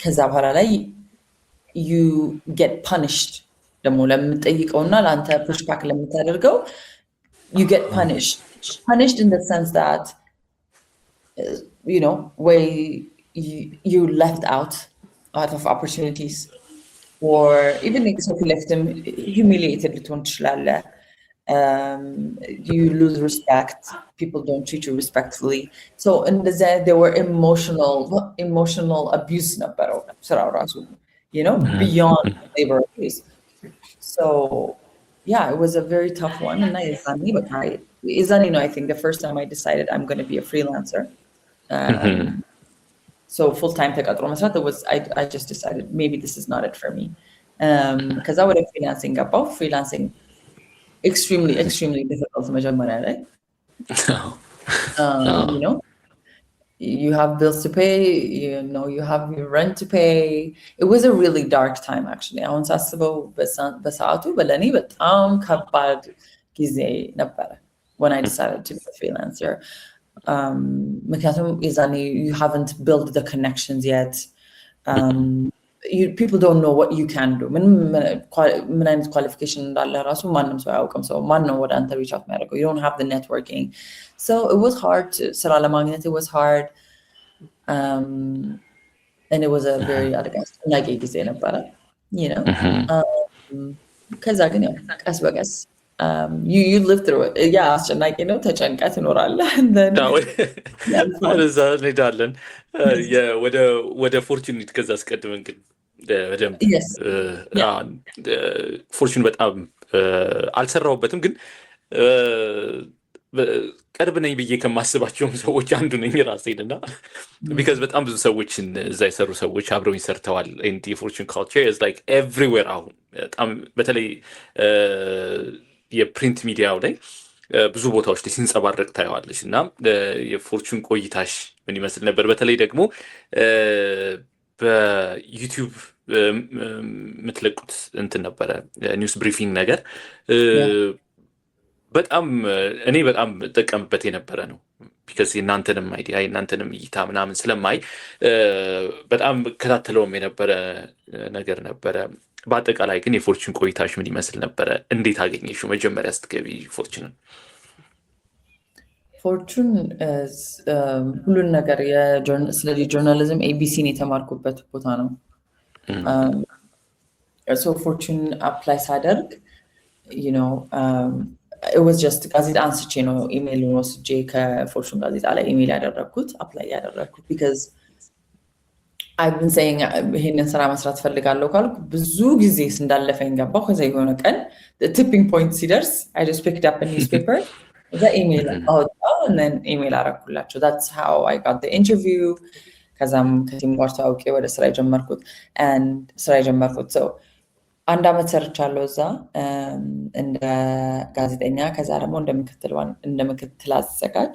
ከዛ በኋላ ላይ you get punished ደግሞ ለምትጠይቀውና ለአንተ push back ለምታደርገው you get punished in the sense that where you left out of opportunities or even if you left them humiliated ልትሆን ትችላለህ you lose respect people don't treat you respectfully so in there were emotional abuse ነበረው ስራው ራሱ beyond labor days so yeah it was a very tough one and I think the first time I decided I'm going to be a freelancer so full-time ተቀጥሮ መስራት I just decided maybe this is not it for me because I would have freelancing extremely difficult መጀመሪያ ላይ you have bills to pay you have your rent to pay it was a really dark time actually አሁን ሳስበው በሰዓቱ በለኔ በጣም ከባድ ጊዜ ነበረ when I decided to be a freelancer ምክንያቱም የዛኔ you haven't built the connections yet people don't know what you can do ምን አይነት qualification እንዳለ ራሱ ማንም ሰው አያውቅም ሰው ማን ነው ወደ አንተ reach out የሚያደርገው you don't have the networking so it was hard ስራ ለማግኘት it was hard and it was a very አስጨናቂ ጊዜ ነበረ ከዛ ግን ያው ቀስ በቀስ you live through it yeah አስጨናቂ ነው ተጨንቀት ትኖራለህ ወደዛ እንሄዳለን ወደ ፎርቹኔት ከዛ አስቀድመን ግን በደንብ ፎርቹኔት በጣም አልሰራሁበትም ግን ቅርብ ነኝ ብዬ ከማስባቸውም ሰዎች አንዱ ነኝ ራሴንና because በጣም ብዙ ሰዎችን እዛ የሰሩ ሰዎች አብረውኝ ሰርተዋል and the fortune culture is like everywhere አሁን በጣም በተለይ የፕሪንት ሚዲያው ላይ ብዙ ቦታዎች ላይ ሲንጸባረቅ ታየዋለሽ እና የፎርቹን ቆይታሽ ምን ይመስል ነበር በተለይ ደግሞ በዩቲዩብ የምትለቁት እንትን ነበረ ኒውስ ብሪፊንግ ነገር በጣም እኔ በጣም ጠቀምበት የነበረ ነው because የናንተንም አይዲያ የናንተንም እይታ ምናምን ስለማይ በጣም ከታተለውም የነበረ ነገር ነበረ በአጠቃላይ ግን የፎርቹን ቆይታሽ ምን ይመስል ነበረ እንዴት አገኘሽው መጀመሪያ ስትገቢ ፎርቹን ሁሉን ነገር ስለዚህ ጆርናሊዝም ኤቢሲን የተማርኩበት ቦታ ነው so fortune apply ሳደርግ it was just ጋዜጣ አንስቼ ነው ኢሜል ወስጄ ከፎርቹን ጋዜጣ ላይ ኢሜል ያደረኩት አፕላይ ያደረኩት because I've been saying ይሄንን ስራ መስራት ፈልጋለሁ ካልኩ ብዙ ጊዜ እንዳለፈኝ ገባው ከዛ የሆነ ቀን the tipping point ሲደርስ I just picked up a newspaper the email and then email አረኩላቸው that's how I got the interview ከዛም ከቲም ጋር ታውቄ ወደ ስራ ጀመርኩት so አንድ አመት ሰርቻለሁ እዛ እንደ ጋዜጠኛ ከዛ ደግሞ እንደምክትል አዘጋጅ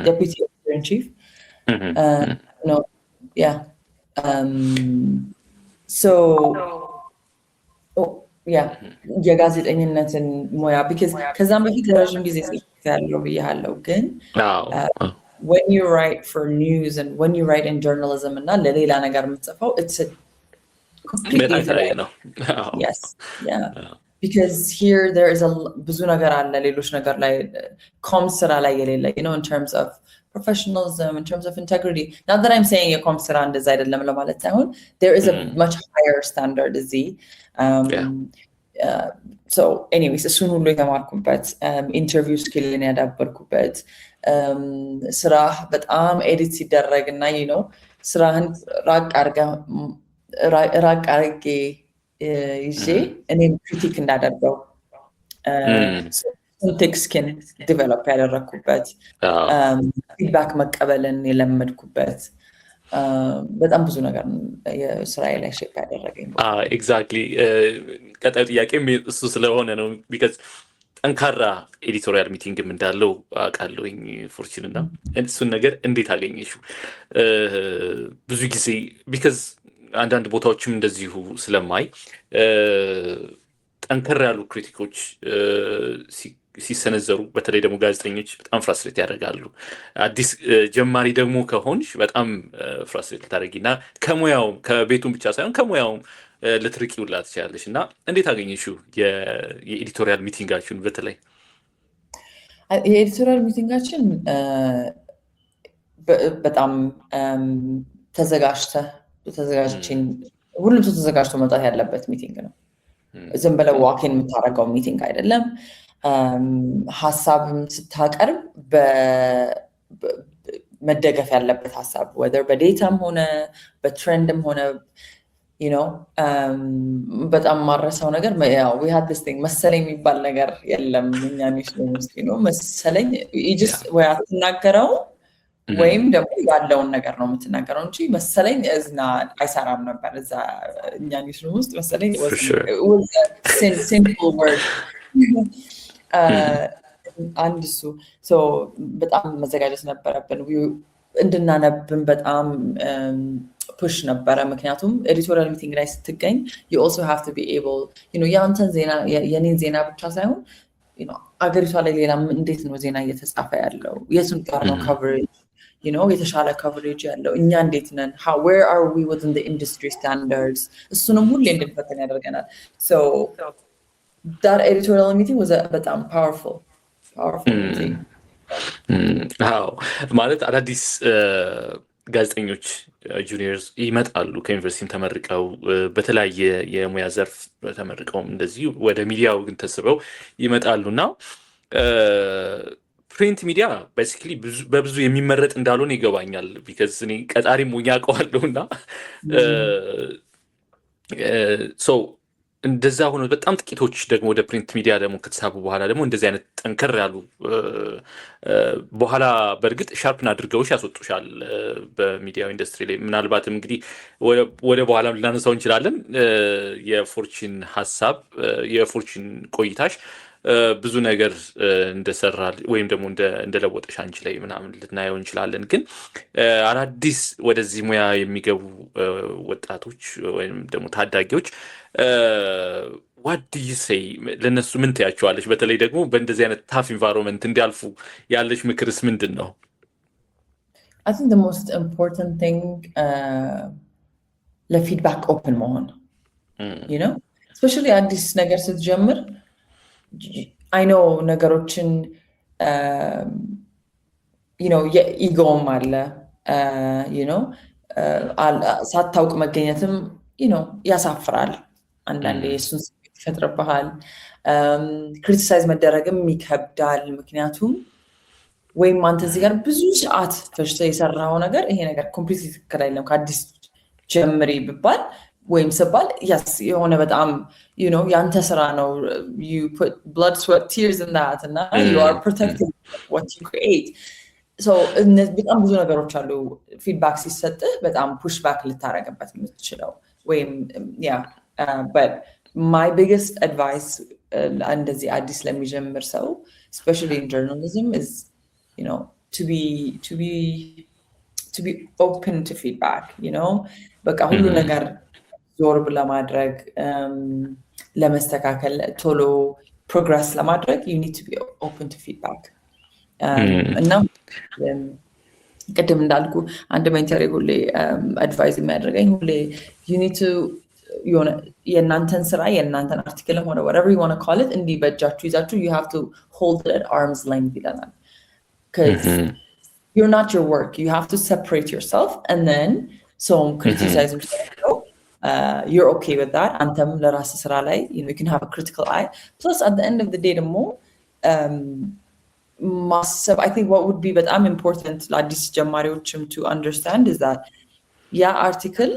deputy editor in chief yeah so የጋዜጠኝነትን ሙያ because ከዛም በፊት ለረጅም ጊዜ ያለው ብያለሁ ግን when you write for news and when you write in journalism እና ለሌላ ነገር የምትጽፈው it's a completely different yes yeah because here there is ብዙ ነገር አለ ሌሎች ነገር ላይ ኮም ስራ ላይ የሌለ in terms of professionalism in terms of integrity not that I'm saying የኮም ስራ እንደዛ አይደለም ለማለት ሳይሆን there is a much higher standard so anyways እሱን ሁሉ የተማርኩበት ኢንተርቪው ስኪልን ያዳበርኩበት ስራ በጣም ኤዲት ሲደረግና ስራህን ራቅ አድርጌ ይዤ እኔም ክሪቲክ እንዳደርገው ቲክ ስኪን ዲቨሎፕ ያደረኩበት ፊድባክ መቀበልን የለመድኩበት በጣም ብዙ ነገር የስራዬ ላይ ሼፕ ያደረገኝ ኤግዛክትሊ ቀጣዩ ጥያቄም እሱ ስለሆነ ነው ቢካዝ ጠንካራ ኤዲቶሪያል ሚቲንግም እንዳለው አውቃለሁኝ ፎርቹን እና እሱን ነገር እንዴት አገኘሽው ብዙ ጊዜ ቢካዝ አንዳንድ ቦታዎችም እንደዚሁ ስለማይ ጠንከር ያሉ ክሪቲኮች ሲሰነዘሩ በተለይ ደግሞ ጋዜጠኞች በጣም ፍራስትሬት ያደርጋሉ አዲስ ጀማሪ ደግሞ ከሆንሽ በጣም ፍራስትሬት ታደርጊና ከሙያውም ከቤቱም ብቻ ሳይሆን ከሙያውም ልትርቂውላ ትችላለሽ እና እንዴት አገኘሽው የኤዲቶሪያል ሚቲንጋችሁን በተለይ የኤዲቶሪያል ሚቲንጋችን በጣም ተዘጋጅችን ሁሉም ሰው ተዘጋጅቶ መውጣት ያለበት ሚቲንግ ነው ዝም ብለህ ዋኪን የምታደርገው ሚቲንግ አይደለም ሀሳብም ስታቀርብ መደገፍ ያለበት ሀሳብ ወደር በዴታም ሆነ በትሬንድም ሆነ በጣም ማረሰው ነገር we had this thing መሰለኝ የሚባል ነገር የለም እኛ ውስጥ መሰለኝ ወይ አትናገረው ወይም ደግሞ ያለውን ነገር ነው የምትናገረው እንጂ መሰለኝ አይሰራም ነበር እዛ እኛ ውስጥ መሰለኝ simple word አንድ እሱ በጣም መዘጋጀት ነበረብን እንድናነብን በጣም ፑሽ ነበረ ምክንያቱም ኤዲቶሪያል ሚቲንግ ላይ ስትገኝ you also have to be able የአንተን ዜና የኔን ዜና ብቻ ሳይሆን አገሪቷ ላይ ሌላ እንዴት ነው ዜና እየተጻፈ ያለው የቱን ጋር ነው coverage የተሻለ coverage ያለው እኛ እንዴት ነን where are we within the industry standards እሱንም ሁሌ እንድንፈተን ያደርገናል so that editorial meeting was በጣም powerful meeting ማለት አዳዲስ ጋዜጠኞች ጁኒየርስ ይመጣሉ ከዩኒቨርሲቲም ተመርቀው በተለያየ የሙያ ዘርፍ ተመርቀውም እንደዚህ ወደ ሚዲያው ግን ተስበው ይመጣሉና ፕሪንት ሚዲያ ቤሲክሊ በብዙ የሚመረጥ እንዳልሆነ ይገባኛል ቢካዝ እኔ ቀጣሪም ሞኛ አውቀዋለሁና እንደዛ ሆኖ በጣም ጥቂቶች ደግሞ ወደ ፕሪንት ሚዲያ ደግሞ ከተሳቡ በኋላ ደግሞ እንደዚህ አይነት ጠንከር ያሉ በኋላ በእርግጥ ሻርፕን አድርገውሽ ያስወጡሻል በሚዲያው ኢንዱስትሪ ላይ ምናልባትም እንግዲህ ወደ በኋላም ልናነሳው እንችላለን የፎርቹን ሀሳብ የፎርቹን ቆይታሽ ብዙ ነገር እንደሰራ ወይም ደግሞ እንደለወጠሽ አንቺ ላይ ምናምን ልናየው እንችላለን ግን አዳዲስ ወደዚህ ሙያ የሚገቡ ወጣቶች ወይም ደግሞ ታዳጊዎች what do you say ለነሱ ምን ትያቸዋለሽ በተለይ ደግሞ በእንደዚህ አይነት ታፍ ኢንቫይሮንመንት እንዲያልፉ ያለሽ ምክርስ ምንድን ነው I think the most important thing ለፊድባክ ኦፕን መሆን especially አዲስ ነገር ስትጀምር I know ነገሮችን የኢጎም አለ ሳታውቅ መገኘትም ያሳፍራል አንዳንዴ እሱን ይፈጥርብሃል ክሪቲሳይዝ መደረግም ይከብዳል ምክንያቱም ወይም አንተ እዚህ ጋር ብዙ ሰዓት ፈጅተ የሰራው ነገር ይሄ ነገር ኮምፕሊትሊ ትክክል አይደለም ከአዲስ ጀምሪ ብባል ወይም ስባል የሆነ በጣም ያንተ ስራ ነው you put blood sweat tears in that and you are protecting what you create so በጣም ብዙ ነገሮች አሉ ፊድባክ ሲሰጥህ በጣም ፑሽ ባክ ልታረግበት የምትችለው ወይም but my biggest advice እንደዚህ አዲስ ለሚጀምር ሰው especially in journalism is to be open to feedback በቃ ሁሉ ነገር ዞርብ ለማድረግ ለመስተካከል ቶሎ ፕሮግረስ ለማድረግ you need to be open to feedback እና ቅድም እንዳልኩ አንድ ሜንተር ሁሌ አድቫይዝ የሚያደርገኝ ሁሌ you need to የእናንተን ስራ የእናንተን አርቲክልም ሆነ whatever you want to call it እንዲህ በእጃችሁ ይዛችሁ you have to hold it at arm's length ይለናል because you're not your work you have to separate yourself and then criticize you're okay with that አንተም ለራስ ስራ ላይ you can have a critical eye plus at the end of the day ደግሞ ማሰብ I think what would be በጣም important ለአዲስ ጀማሪዎችም to understand is that ያ አርቲክል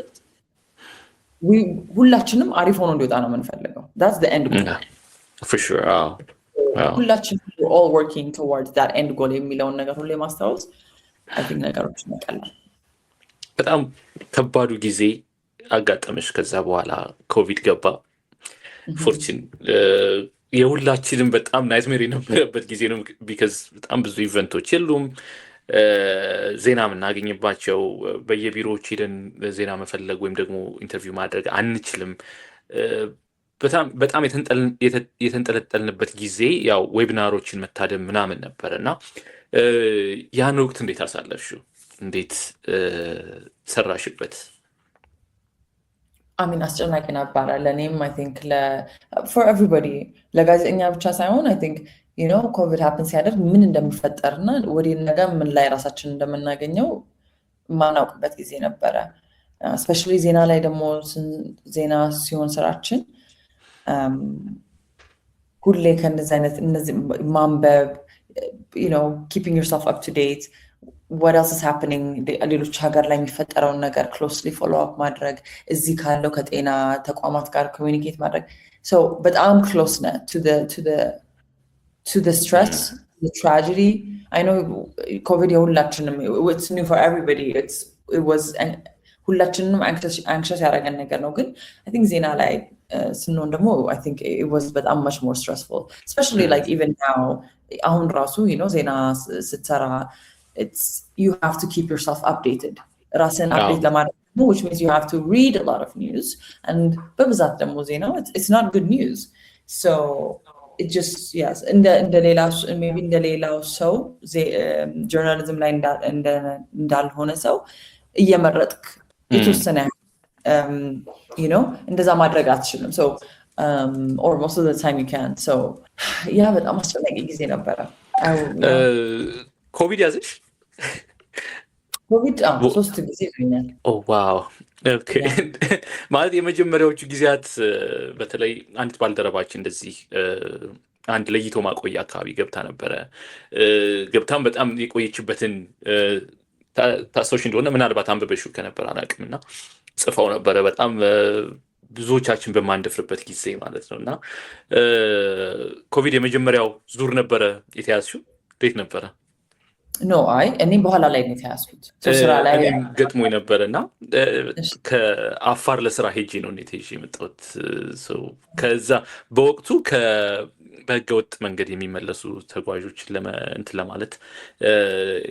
ሁላችንም አሪፍ ሆኖ እንዲወጣ ነው የምንፈልገው that's the end goal for sure ሁላችን all working towards that end goal የሚለውን ነገር ሁሌ ማስታወስ I think ነገሮች ይመጣላል። በጣም ከባዱ ጊዜ አጋጠመሽ። ከዛ በኋላ ኮቪድ ገባ። ፎርቹን የሁላችንም በጣም ናይትሜር የነበረበት ጊዜ ነው። ቢካዝ በጣም ብዙ ኢቨንቶች የሉም፣ ዜና የምናገኝባቸው በየቢሮዎች ሄደን ዜና መፈለግ ወይም ደግሞ ኢንተርቪው ማድረግ አንችልም። በጣም የተንጠለጠልንበት ጊዜ ያው ዌቢናሮችን መታደም ምናምን ነበር እና ያን ወቅት እንዴት አሳለፍሽው? እንዴት ሰራሽበት? አሚን አስጨናቂ ነበረ ለእኔም አይ ቲንክ for everybody ለጋዜጠኛ ብቻ ሳይሆን አይ ቲንክ ኮቪድ ሀፕን ሲያደርግ ምን እንደሚፈጠርና ወደ ነገ ምን ላይ ራሳችን እንደምናገኘው ማናውቅበት ጊዜ ነበረ። ስፔሻሊ ዜና ላይ ደግሞ ዜና ሲሆን ስራችን ሁሌ ከእነዚህ አይነት እነዚህ ማንበብ keeping yourself up to date, what else is happening ሌሎች ሀገር ላይ የሚፈጠረውን ነገር closely follow up ማድረግ፣ እዚህ ካለው ከጤና ተቋማት ጋር communicate ማድረግ so በጣም close ነ to the stress, the tragedy. I know COVID የሁላችንም it's new for everybody, it was ሁላችንም anxious ያደረገን ነገር ነው። ግን I think ዜና ላይ ስንሆን ደግሞ I think it was በጣም much more stressful, especially like even now አሁን ራሱ ዜና ስትሰራ you have to keep yourself updated, ራስን update ለማድረግ which means you have to read a lot of news, and በብዛት ደግሞ ዜና it's not good news. So it just yes እንደ ሌላው ሰው ጆርናሊዝም ላይ እንዳልሆነ ሰው እየመረጥክ የተወሰነ እንደዛ ማድረግ አትችልም። so or most of the time you can't. so ያ በጣም አስጨናቂ ጊዜ ነበረ። ኮቪድ ያዘሽ? ኮቪድ 3 ጊዜ ይሆናል። ዋው ኦኬ። ማለት የመጀመሪያዎቹ ጊዜያት በተለይ አንዲት ባልደረባችን እንደዚህ አንድ ለይቶ ማቆያ አካባቢ ገብታ ነበረ። ገብታም በጣም የቆየችበትን ታስታውሽ እንደሆነ ምናልባት አንብበሽው ከነበር አላውቅም፣ እና ጽፈው ነበረ በጣም ብዙዎቻችን በማንደፍርበት ጊዜ ማለት ነው። እና ኮቪድ የመጀመሪያው ዙር ነበረ የተያዝሽው? እንዴት ነበረ? እኔ በኋላ ላይ ነው የተያዝኩት። ስራ ላይ ገጥሞኝ ነበረ እና ከአፋር ለስራ ሄጄ ነው ይዤ የመጣሁት። ከዛ በወቅቱ በህገወጥ መንገድ የሚመለሱ ተጓዦችን እንትን ለማለት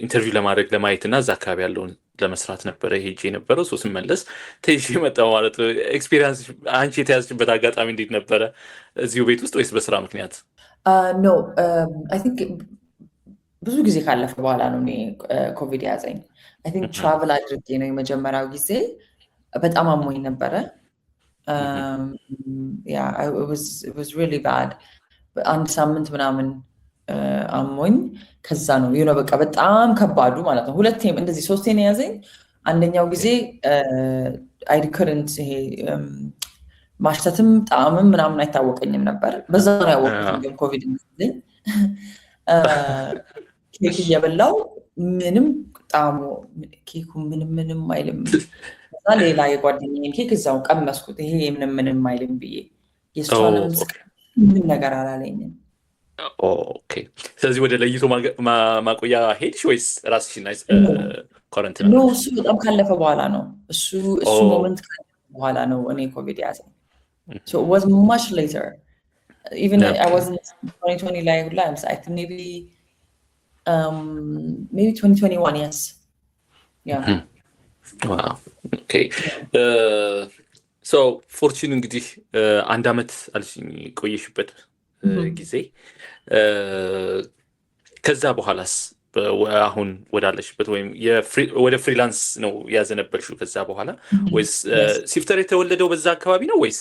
ኢንተርቪው ለማድረግ ለማየት እና እዛ አካባቢ ያለውን ለመስራት ነበረ ሄጄ የነበረው። ስመለስ ተይዤ መጣሁ ማለት ነው። ኤክስፒሪየንስ አንቺ የተያዝሽበት አጋጣሚ እንዴት ነበረ? እዚሁ ቤት ውስጥ ወይስ በስራ ምክንያት? አይ ቲንክ ብዙ ጊዜ ካለፈ በኋላ ነው እኔ ኮቪድ ያዘኝ። አይ ቲንክ ትራቭል አድርጌ ነው የመጀመሪያው ጊዜ። በጣም አሞኝ ነበረ። it was really bad. አንድ ሳምንት ምናምን አሞኝ። ከዛ ነው በቃ በጣም ከባዱ ማለት ነው። ሁለቴም እንደዚህ ሶስቴን የያዘኝ። አንደኛው ጊዜ I couldn't ይሄ ማሽተትም ጣዕምም ምናምን አይታወቀኝም ነበር። በዛ ነው ያወቅኩት ግን ኮቪድ እንደዚህ ኬክ እየበላው ምንም ጣዕሙ ኬኩ ምንም አይልም። ከዛ ሌላ የጓደኛዬን ኬክ እዛው ቀመስኩት። ይሄ ምንም አይልም ብዬ የሷንም ምን ነገር አላለኝም። ኦኬ። ስለዚህ ወደ ለይቶ ማቆያ ሄድሽ ወይስ ራስሽን ኳረንታይን? ኖ እሱ በጣም ካለፈ በኋላ ነው። እሱ ሞመንት ካለፈ በኋላ ነው እኔ ኮቪድ ያዘኝ። so it was much later. Even I was in 2020 ላይ ሁላ I think maybe 2021. yes. yeah. wow. okay. so ፎርቹን እንግዲህ አንድ አመት አልሽኝ ቆየሽበት ጊዜ። ከዛ በኋላስ አሁን ወዳለሽበት ወይም ወደ ፍሪላንስ ነው ያዘነበልሽው ከዛ በኋላ ወይስ ሲፍተር የተወለደው በዛ አካባቢ ነው ወይስ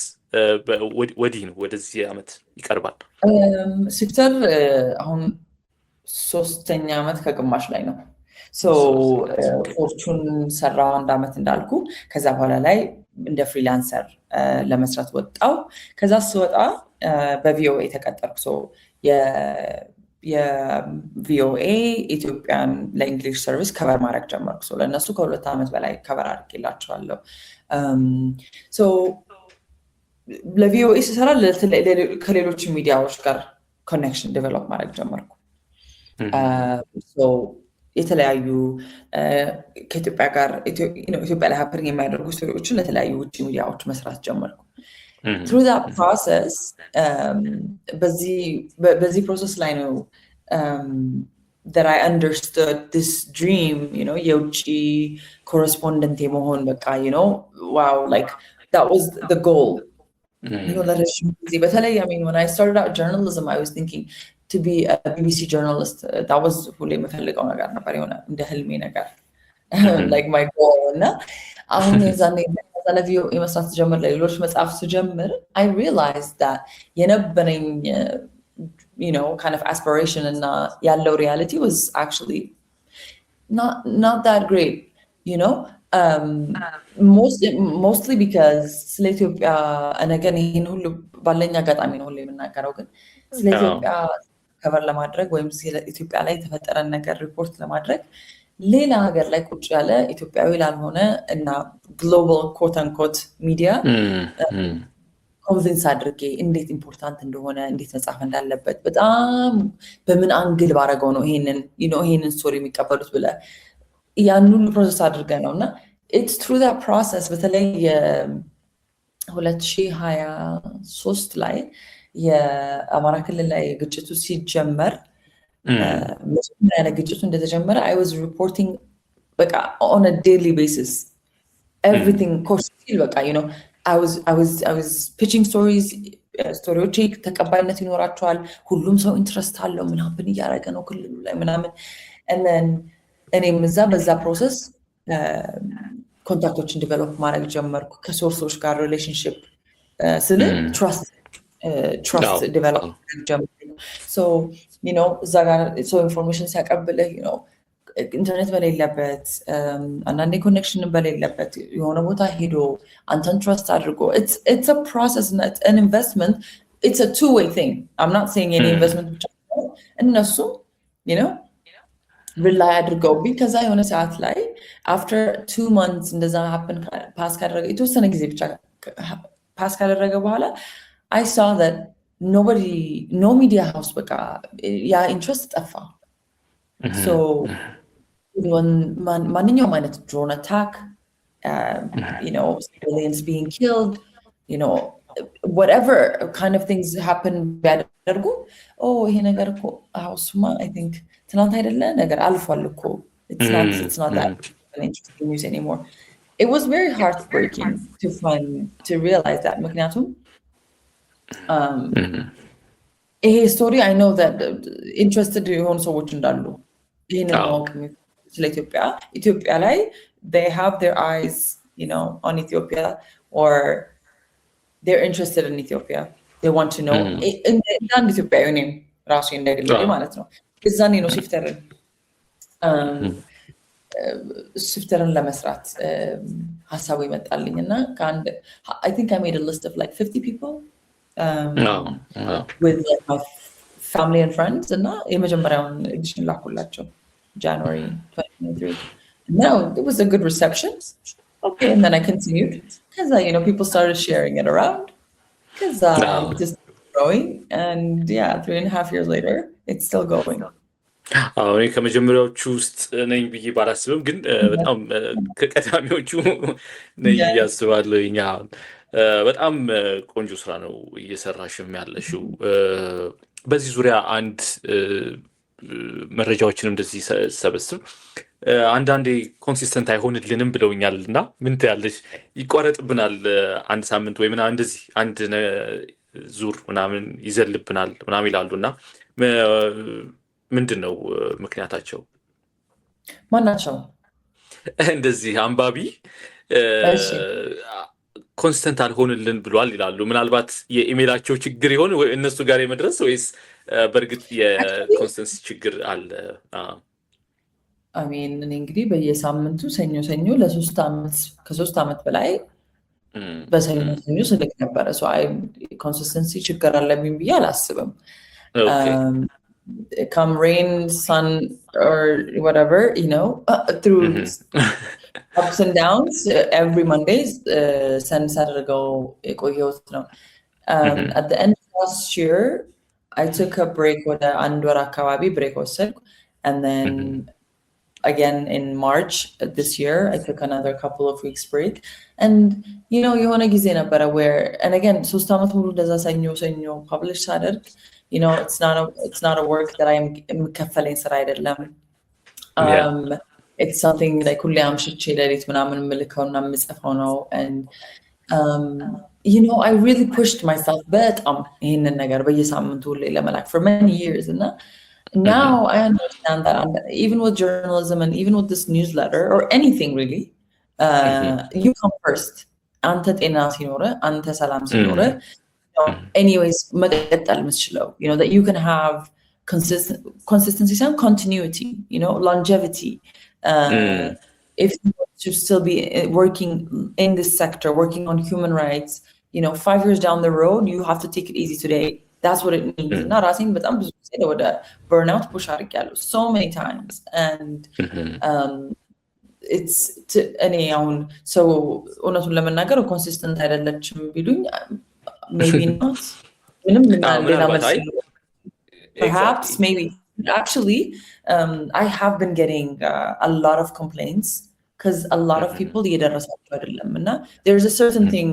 ወዲህ ነው ወደዚህ አመት ይቀርባል? ሲፍተር አሁን 3ኛ አመት ከግማሽ ላይ ነው። ፎርቹን ሰራው አንድ አመት እንዳልኩ። ከዛ በኋላ ላይ እንደ ፍሪላንሰር ለመስራት ወጣው። ከዛ ስወጣ በቪኦኤ ተቀጠርኩ። የቪኦኤ ኢትዮጵያን ለእንግሊሽ ሰርቪስ ከቨር ማድረግ ጀመርኩ። ለእነሱ ከ2 አመት በላይ ከቨር አድርጌላቸዋለሁ። ለቪኦኤ ስሰራ ከሌሎች ሚዲያዎች ጋር ኮኔክሽን ዴቨሎፕ ማድረግ ጀመርኩ። የተለያዩ ከኢትዮጵያ ጋር ኢትዮጵያ ላይ ሀፕን የሚያደርጉ ስቶሪዎችን ለተለያዩ ውጭ ሚዲያዎች መስራት ጀመርኩ። through that process በዚህ ፕሮሰስ ላይ ነው that I understood this dream, የውጭ correspondent የመሆን በቃ wow, like that was the goal. ለረጅም ጊዜ በተለይ when I started out journalism, I was thinking to be a BBC journalist. That was ሁሌ የምፈልገው ነገር ነበር፣ የሆነ እንደ ህልሜ ነገር like my goal. እና አሁን የዛኔ የመስራት ስጀምር ለሌሎች መጽሐፍ ስጀምር I realized that የነበረኝ kind of aspiration and ያለው reality was actually not that great, mostly because ስለ ኢትዮጵያ again ይሄን ሁሉ ባለኝ አጋጣሚ ነው ሁሌ የምናገረው፣ ግን ስለ ኢትዮጵያ ከቨር ለማድረግ ወይም ስለ ኢትዮጵያ ላይ የተፈጠረን ነገር ሪፖርት ለማድረግ ሌላ ሀገር ላይ ቁጭ ያለ ኢትዮጵያዊ ላልሆነ እና ግሎባል ኮት አንኮት ሚዲያ ኮንቪንስ አድርጌ እንዴት ኢምፖርታንት እንደሆነ እንዴት መጻፍ እንዳለበት በጣም በምን አንግል ባረገው ነው ይሄንን ስቶሪ የሚቀበሉት ብለ ያን ሁሉ ፕሮሰስ አድርገ ነው። እና it's through that process በተለይ 2023 ላይ የአማራ ክልል ላይ ግጭቱ ሲጀመር መጀመሪያ ላይ ግጭቱ እንደተጀመረ I was reporting በቃ on a daily basis everything course በቃ I was pitching stories, ስቶሪዎች ተቀባይነት ይኖራቸዋል፣ ሁሉም ሰው ኢንትረስት አለው ምናምን እያደረገ ነው ክልሉ ላይ ምናምን። and then እኔም በዛ ፕሮሰስ ኮንታክቶችን ዲቨሎፕ ማድረግ ጀመርኩ ከሶርሶች ጋር ሪሌሽንሽፕ ስለ ትራስት ዲቨሎፕ ማድረግ ጀመርኩ። so እዛ ጋር ሰው ኢንፎርሜሽን ሲያቀብልህ ኢንተርኔት በሌለበት አንዳንዴ ኮኔክሽን በሌለበት የሆነ ቦታ ሄዶ አንተን ትረስት አድርጎ it's a process and it's an investment, it's a two-way thing. I'm not saying any investment ብቻ ነው እነሱ rely አድርገው ከዛ የሆነ ሰዓት ላይ after 2 months እንደዛ happen ፓስ ካደረገ የተወሰነ ጊዜ ብቻ ፓስ ካደረገ በኋላ I saw that no media house በቃ ያ ኢንትረስት ጠፋ። so ማንኛውም አይነት drone attack, civilians being killed, whatever kind of things happen ቢያደርጉ ይሄ ነገር እኮ አውስማ I think ትናንት አይደለ ነገር አልፏል እኮ it's not that interesting news anymore. It was very heartbreaking to realize that ምክንያቱም ይሄ ስቶሪ I know that interested የሆኑ ሰዎች እንዳሉ ይሄንን ማወቅ ስለ ኢትዮጵያ ላይ they have their eyes on Ethiopia or they're interested in Ethiopia, they want to know and Ethiopia እኔም ራሱ እንደግል ማለት ነው እዛኔ ነው ሽፍተርን ለመስራት ሐሳቡ ይመጣልኝ እና I think I made a list of like 50 people with my family and friends, እና የመጀመሪያውን ኤዲሽን ላኩላቸው January 2023. Now it was a good reception. Okay, and then I continued because people started sharing it around because just growing, and 3.5 years later it's still going. እኔ ከመጀመሪያዎቹ ውስጥ ነኝ ብዬ ባላስብም ግን በጣም ከቀዳሚዎቹ ነኝ እያስባለሁ። በጣም ቆንጆ ስራ ነው እየሰራሽም ያለሽው። በዚህ ዙሪያ አንድ መረጃዎችን እንደዚህ ሰበስብ አንዳንዴ ኮንሲስተንት አይሆንልንም ብለውኛል እና ምን ትያለሽ? ይቋረጥብናል አንድ ሳምንት ወይ ምናምን እንደዚህ አንድ ዙር ምናምን ይዘልብናል ምናምን ይላሉ እና ምንድን ነው ምክንያታቸው? ማናቸው? እንደዚህ አንባቢ ኮንስተንት አልሆንልን ብሏል ይላሉ። ምናልባት የኢሜይላቸው ችግር ይሆን እነሱ ጋር የመድረስ ወይስ በእርግጥ የኮንስተንሲ ችግር አለ? እኔ እንግዲህ በየሳምንቱ ሰኞ ከ3 ዓመት በላይ በሰኞ ስልክ ነበረ። ኮንሲስተንሲ ችግር አለብኝ ብዬ አላስብም። come rain, sun, or whatever, through ups and downs, every Mondays, send Saturday go. At the end of last year, I took a break with አንድ ወር አካባቢ break ወሰድኩ and then again in March this year I took another couple of weeks break and you know የሆነ ጊዜ ነበረ where and again 3 ዓመት ሙሉ እንደዛ ሰኞ publish ሳደርግ you know it's not a work that I'm የምከፈለኝ ስራ አይደለም it's something like ሁሌ አምሽቼ ሌሊት ምናምን ምልከውና ምጽፈው ነው and you know I really pushed myself በጣም ይሄንን ነገር በየሳምንቱ ሁሌ ለመላክ for many years and now I understand that even with journalism and even with this newsletter or anything really you come first አንተ ጤና ሲኖር አንተ ሰላም ሲኖር anyways መቀጠል የምትችለው you know that you can have consistency and continuity you know longevity if you want to still be working in this sector working on human rights you know 5 years down the road you have to take it easy today that's what it means እና ራሴን በጣም ብዙ ጊዜ ወደ burnout push አድርጌያለሁ so many times and it's እኔ አሁን ሰው እውነቱን ለመናገር consistent አይደለችም ቢሉኝ maybe not ምንም ሌላ መልስ perhaps maybe actually I have been getting a lot of complaints because a lot of people እየደረሳቸው አይደለም እና there's a certain thing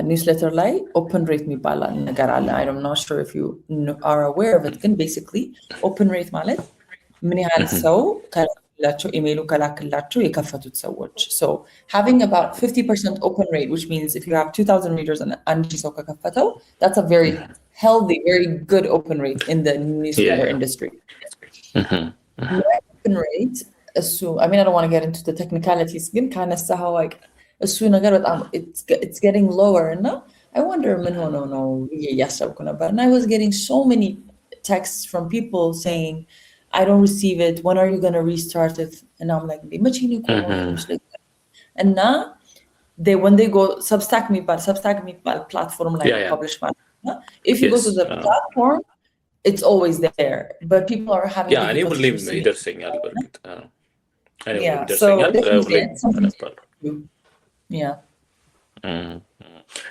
newsletter ላይ open rate የሚባል ነገር አለ I'm not sure if you are aware of it ግን basically open rate ማለት ምን ያህል ሰው ከላክላቸው ኢሜይሉ ከላክላቸው የከፈቱት ሰዎች so having about 50% open rate which means if you have 2000 readers and አንድ ሰው ከከፈተው that's a very healthy very good open rate in the newsletter industry open rate so I mean I don't want to get into the technicalities ግን ካነሳኸው like እሱ ነገር በጣም it's getting lower and I wonder ምን ሆኖ ነው እያሰብኩ ነበር and I was getting so many texts from people saying I don't receive it when are you going to restart it and I'm like much and now when they go Substack platform like publish if you go to the platform it's always there but people are having ይደርሰኛል በርግጥ ይደርሰኛል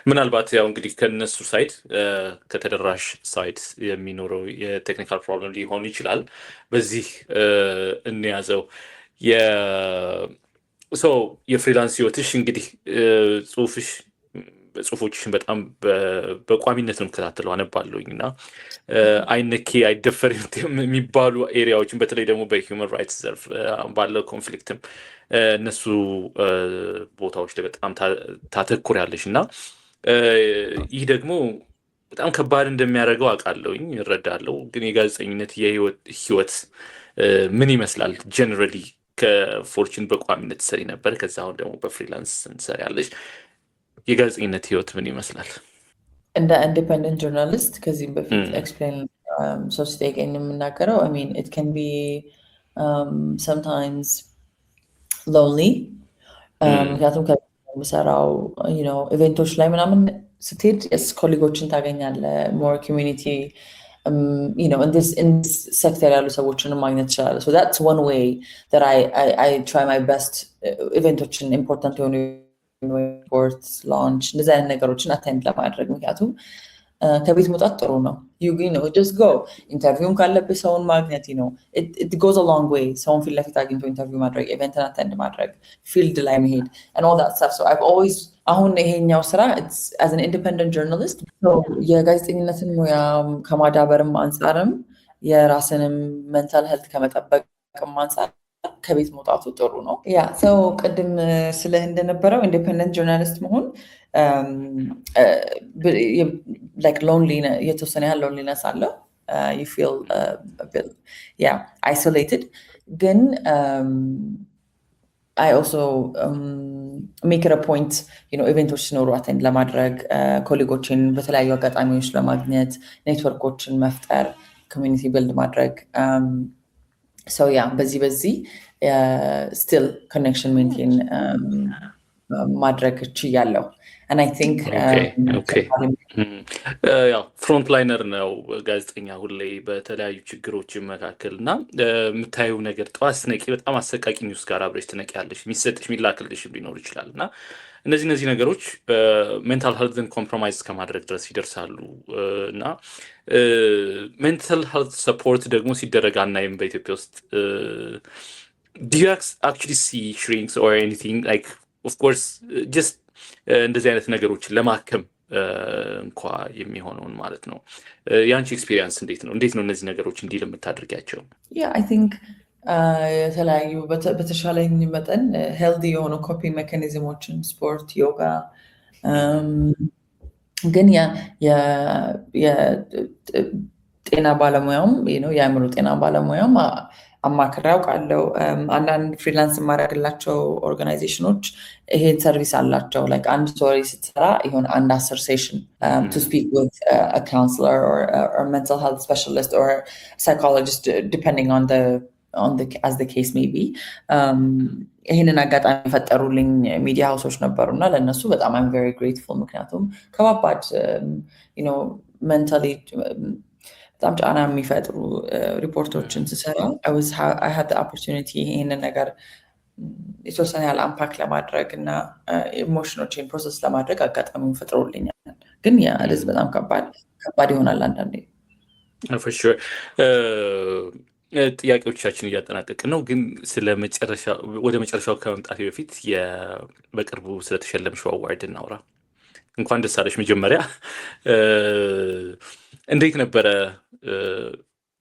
ምናልባት ያው እንግዲህ ከነሱ ሳይድ ከተደራሽ ሳይድ የሚኖረው የቴክኒካል ፕሮብለም ሊሆን ይችላል በዚህ እንያዘው የፍሪላንስ ህይወትሽ እንግዲህ ጽሁፎችሽን በጣም በቋሚነት ነው የምከታተለው አነባለሁኝና አይነኬ አይደፈር የሚባሉ ኤሪያዎችን በተለይ ደግሞ በሂውመን ራይትስ ዘርፍ ባለው ኮንፍሊክትም እነሱ ቦታዎች ላይ በጣም ታተኩሪያለሽ እና ይህ ደግሞ በጣም ከባድ እንደሚያደርገው አውቃለሁኝ እረዳለሁ ግን የጋዜጠኝነት የህይወት ምን ይመስላል ጀነራሊ ከፎርቹን በቋሚነት ሰሪ ነበር ከዛ አሁን ደግሞ በፍሪላንስ እንሰሪያለሽ የጋዜጠኝነት ህይወት ምን ይመስላል እንደ ኢንዲፔንደንት ጆርናሊስት ከዚህም በፊት ኤክስፕሌን ሶስት ደቂቃን የምናገረው I mean it can be sometimes lonely ምክንያቱም ከምሰራው you know ኢቨንቶች ላይ ምናምን ስትሄድ ኮሊጎችን ታገኛለህ more community you know in this sector ያሉ ሰዎችን ማግኘት ይችላል so that's one way that I try my best ኢቨንቶችን important የሆኑ ሪፖርት ላንች እንደዚህ አይነት ነገሮችን አቴንድ ለማድረግ ምክንያቱም ከቤት መውጣት ጥሩ ነው you know just go ኢንተርቪውም ካለብህ ሰውን ማግኘት ነው it goes a long way ሰውን ፊት ለፊት አግኝቶ ኢንተርቪው ማድረግ ኢቨንትን አቴንድ ማድረግ ፊልድ ላይ መሄድ and all that stuff so I've always አሁን ይሄኛው ስራ as an independent journalist so የጋዜጠኝነትን ሙያ ከማዳበርም አንጻርም የራስንም ሜንታል ሄልት ከመጠበቅም አንጻር ከቤት መውጣቱ ጥሩ ነው ያ ሰው ቅድም ስለህ እንደነበረው ኢንዲፔንደንት ጆርናሊስት መሆን like lonely የተወሰነ ያህል loneliness አለው you feel a bit isolated ግን I also make it a point you know ኢቨንቶች ሲኖሩ አቴንድ ለማድረግ ኮሊጎችን በተለያዩ አጋጣሚዎች ለማግኘት ኔትወርኮችን መፍጠር ኮሚኒቲ ቢልድ ማድረግ so በዚህ still connection maintain ማድረግ ችያለሁ። and I think ያው ፍሮንት ላይነር ነው ጋዜጠኛ ሁሌ በተለያዩ ችግሮች መካከል እና የምታየው ነገር ጠዋት ስትነቂ በጣም አሰቃቂ ኒውስ ጋር አብረሽ ትነቂያለሽ። የሚሰጥሽ የሚላክልሽ ሊኖር ይችላል እና እነዚህ ነገሮች ሜንታል ሄልትን ኮምፕሮማይዝ ከማድረግ ድረስ ይደርሳሉ እና ሜንታል ሄልት ሰፖርት ደግሞ ሲደረግ አናይም በኢትዮጵያ ውስጥ። do you actually see shrinks or anything like of course just እንደዚህ አይነት ነገሮችን ለማከም እንኳ የሚሆነውን ማለት ነው። ያንቺ ኤክስፒሪየንስ እንዴት ነው እነዚህ ነገሮች እንዲል የምታደርጋቸው? I think የተለያዩ በተሻለኝ መጠን ሄልዲ የሆኑ ኮፒንግ ሜካኒዝሞችን ስፖርት፣ ዮጋ ግን የጤና ባለሙያውም የአእምሮ ጤና ባለሙያውም አማክሬ አውቃለሁ። አንዳንድ ፍሪላንስ የማደርግላቸው ኦርጋናይዜሽኖች ይሄን ሰርቪስ አላቸው። ላይክ አንድ ስቶሪ ስትሰራ ይሆን አንድ 10 ሴሽን to speak with a counselor or mental health specialist or psychologist depending on the as the case may be. ይሄንን አጋጣሚ የፈጠሩልኝ ሚዲያ ሃውሶች ነበሩና ለእነሱ በጣም I'm very grateful። ምክንያቱም ከባባድ mentally በጣም ጫና የሚፈጥሩ ሪፖርቶችን ስሰራ I had the opportunity ይህንን ነገር የተወሰነ ያህል አንፓክ ለማድረግ እና ኢሞሽኖችን ፕሮሰስ ለማድረግ አጋጣሚውን ፈጥሮልኛል። ግን ልዝ በጣም ከባድ ይሆናል አንዳንዴ። for sure ጥያቄዎቻችን እያጠናቀቅን ነው። ግን ወደ መጨረሻው ከመምጣቴ በፊት በቅርቡ ስለተሸለምሽው አዋርድ እናውራ። እንኳን ደስ አለሽ። መጀመሪያ እንዴት ነበረ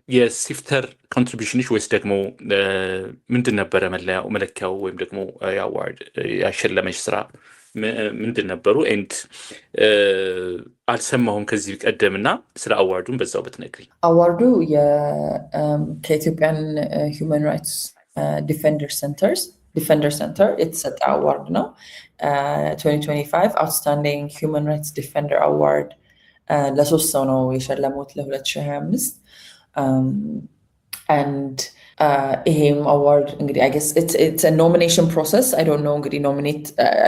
የሲፍተር ኮንትሪቢሽንሽ ወይስ ደግሞ ምንድን ነበረ መለኪያው ወይም ደግሞ የአዋርድ ያሸለመሽ ስራ ምንድን ነበሩ? ኤንድ አልሰማሁም ከዚህ ቀደምና ስለ አዋርዱን በዛው ብትነግሪ። አዋርዱ ከኢትዮጵያን ሂውማን ራይትስ ዲፌንደር ሴንተር የተሰጠ አዋርድ ነው። 2025 አውትስታንዲንግ ሂውማን ራይትስ ዲፌንደር አዋርድ ለ3 ሰው ነው የሸለሙት ለ2025 and ይሄም አዋርድ እንግዲህ I guess it's a nomination process. I don't know እንግዲህ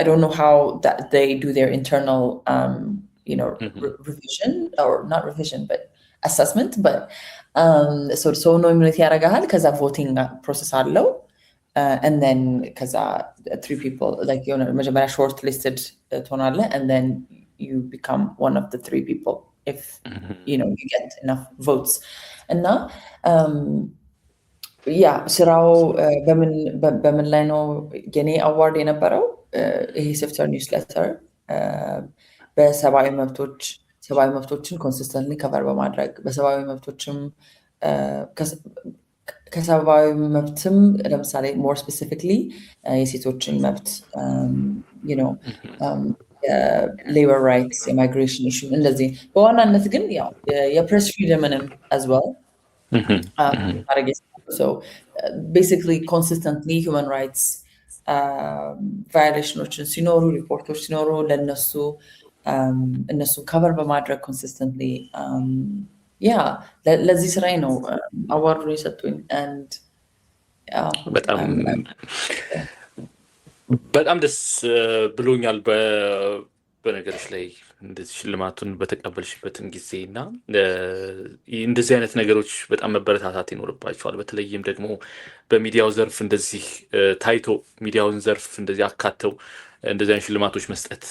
I don't know how that they do their internal revision or not revision but assessment, but so nominate ያደርጋል። ከዛ voting process አለው and then ከዛ 3 people like መጀመሪያ short listed ትሆናለህ and then you become one of the 3 people if you get enough votes. እና ስራው በምን ላይ ነው የኔ አዋርድ የነበረው? ይሄ ሲፍተር ኒውስሌተር በሰብአዊ መብቶችን ኮንሲስተንትሊ ከቨር በማድረግ በሰብአዊ መብቶችም ከሰብአዊ መብትም ለምሳሌ ሞር ስፔሲፊክሊ የሴቶችን መብት የሌበር ራይትስ የማይግሬሽን ኢሹ እንደዚህ በዋናነት ግን የፕሬስ ፍሪደምንም as well so basically consistently human rights violations ሲኖሩ ሪፖርቶች ሲኖሩ እነሱ ከቨር በማድረግ ኮንሲስተንትሊ ለዚህ ስራዬ ነው አዋርዱ የሰጡኝ። በጣም ደስ ብሎኛል በነገሮች ላይ እንደዚህ ሽልማቱን በተቀበልሽበትን ጊዜ እና እንደዚህ አይነት ነገሮች በጣም መበረታታት ይኖርባቸዋል። በተለይም ደግሞ በሚዲያው ዘርፍ እንደዚህ ታይቶ ሚዲያውን ዘርፍ እንደዚህ አካተው እንደዚህ አይነት ሽልማቶች መስጠት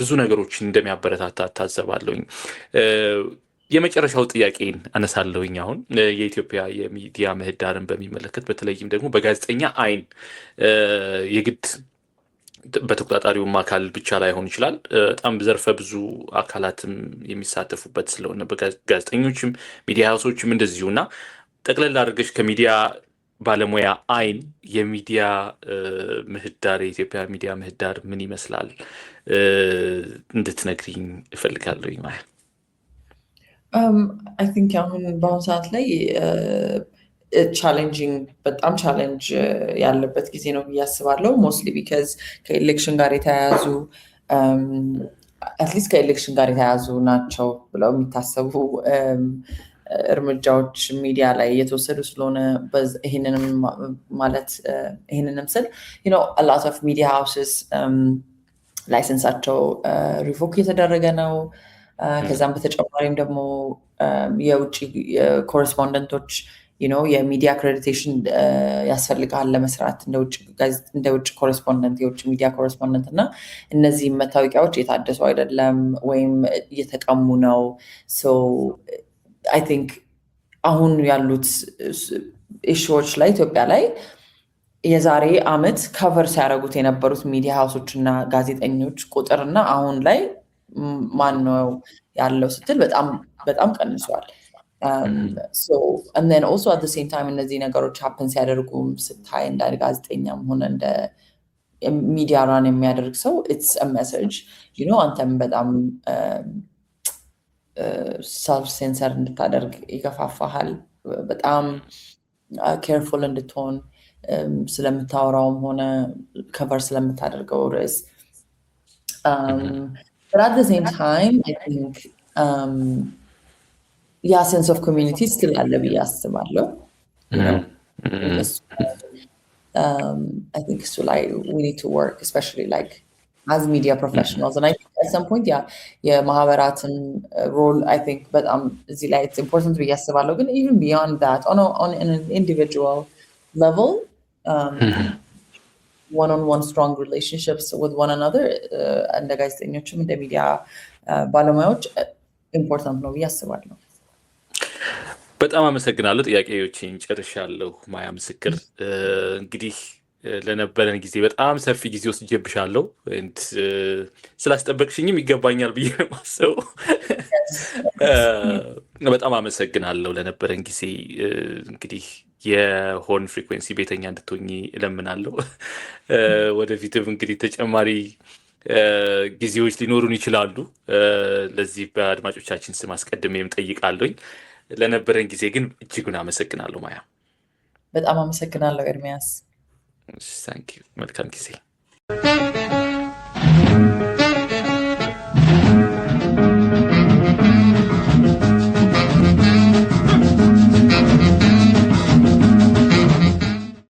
ብዙ ነገሮችን እንደሚያበረታታ ታዘባለሁኝ። የመጨረሻው ጥያቄን አነሳለሁኝ። አሁን የኢትዮጵያ የሚዲያ ምህዳርን በሚመለከት በተለይም ደግሞ በጋዜጠኛ አይን የግድ በተቆጣጣሪውም አካል ብቻ ላይሆን ይችላል፣ በጣም ዘርፈ ብዙ አካላትም የሚሳተፉበት ስለሆነ በጋዜጠኞችም ሚዲያ ሃውሶችም እንደዚሁ እና ጠቅለል አድርገሽ ከሚዲያ ባለሙያ አይን የሚዲያ ምህዳር የኢትዮጵያ ሚዲያ ምህዳር ምን ይመስላል እንድትነግሪኝ እፈልጋለሁኝ። ማለት I think አሁን በአሁኑ ሰዓት ላይ በጣም ቻሌንጅ ያለበት ጊዜ ነው ብዬ አስባለሁ። ሞስትሊ ቢካዝ ከኤሌክሽን ጋር የተያያዙ አትሊስት ከኤሌክሽን ጋር የተያያዙ ናቸው ብለው የሚታሰቡ እርምጃዎች ሚዲያ ላይ እየተወሰዱ ስለሆነ ይህንንም ስል a lot of media houses ላይሰንሳቸው ሪቮክ እየተደረገ ነው። ከዛም በተጨማሪም ደግሞ የውጭ ኮረስፖንደንቶች የሚዲያ አክሬዲቴሽን ያስፈልጋል ለመስራት እንደ ውጭ ኮረስፖንደንት የውጭ ሚዲያ ኮረስፖንደንት እና እነዚህ መታወቂያዎች የታደሱ አይደለም ወይም እየተቀሙ ነው። አይ ቲንክ አሁን ያሉት ኢሹዎች ላይ ኢትዮጵያ ላይ የዛሬ ዓመት ከቨር ሲያደርጉት የነበሩት ሚዲያ ሃውሶች እና ጋዜጠኞች ቁጥር እና አሁን ላይ ማን ነው ያለው ስትል በጣም ቀንሷል። and then also at the same time እነዚህ ነገሮች ሀፕን ሲያደርጉም ስታይ እንደ ጋዜጠኛም ሆነ እንደ ሚዲያ ራን የሚያደርግ ሰው it's a message አንተም በጣም ሰልፍ ሴንሰር እንድታደርግ ይገፋፋሃል። በጣም ኬርፉል እንድትሆን ስለምታወራውም ሆነ ከቨር ስለምታደርገው ርዕስ but at the same time I think ያ sense of community still አለ ብዬ አስባለሁ። I think so like we need to work especially like as media professionals and I think at some point የማህበራትን role I think እዚህ ላይ it's important ብዬ አስባለሁ። ግን even beyond that on an individual level one-on-one strong relationships with one another እንደ ጋዜጠኞችም እንደ ሚዲያ ባለሙያዎች ኢምፖርታንት ነው ብዬ አስባለሁ። በጣም አመሰግናለሁ። ጥያቄዎችን ጨርሻለሁ። ማያ ምስክር እንግዲህ ለነበረን ጊዜ በጣም ሰፊ ጊዜ ወስጄብሻለሁ። ስላስጠበቅሽኝም ይገባኛል ብዬ ነው የማስበው። በጣም አመሰግናለሁ ለነበረን ጊዜ። እንግዲህ የሆርን ፍሪኩዌንሲ ቤተኛ እንድትሆኚ እለምናለሁ። ወደፊትም እንግዲህ ተጨማሪ ጊዜዎች ሊኖሩን ይችላሉ። ለዚህ በአድማጮቻችን ስም አስቀድሜም ጠይቃለሁኝ። ለነበረን ጊዜ ግን እጅጉን አመሰግናለሁ ማያ። በጣም አመሰግናለሁ ኤርሚያስ። ታንክ ዩ። መልካም ጊዜ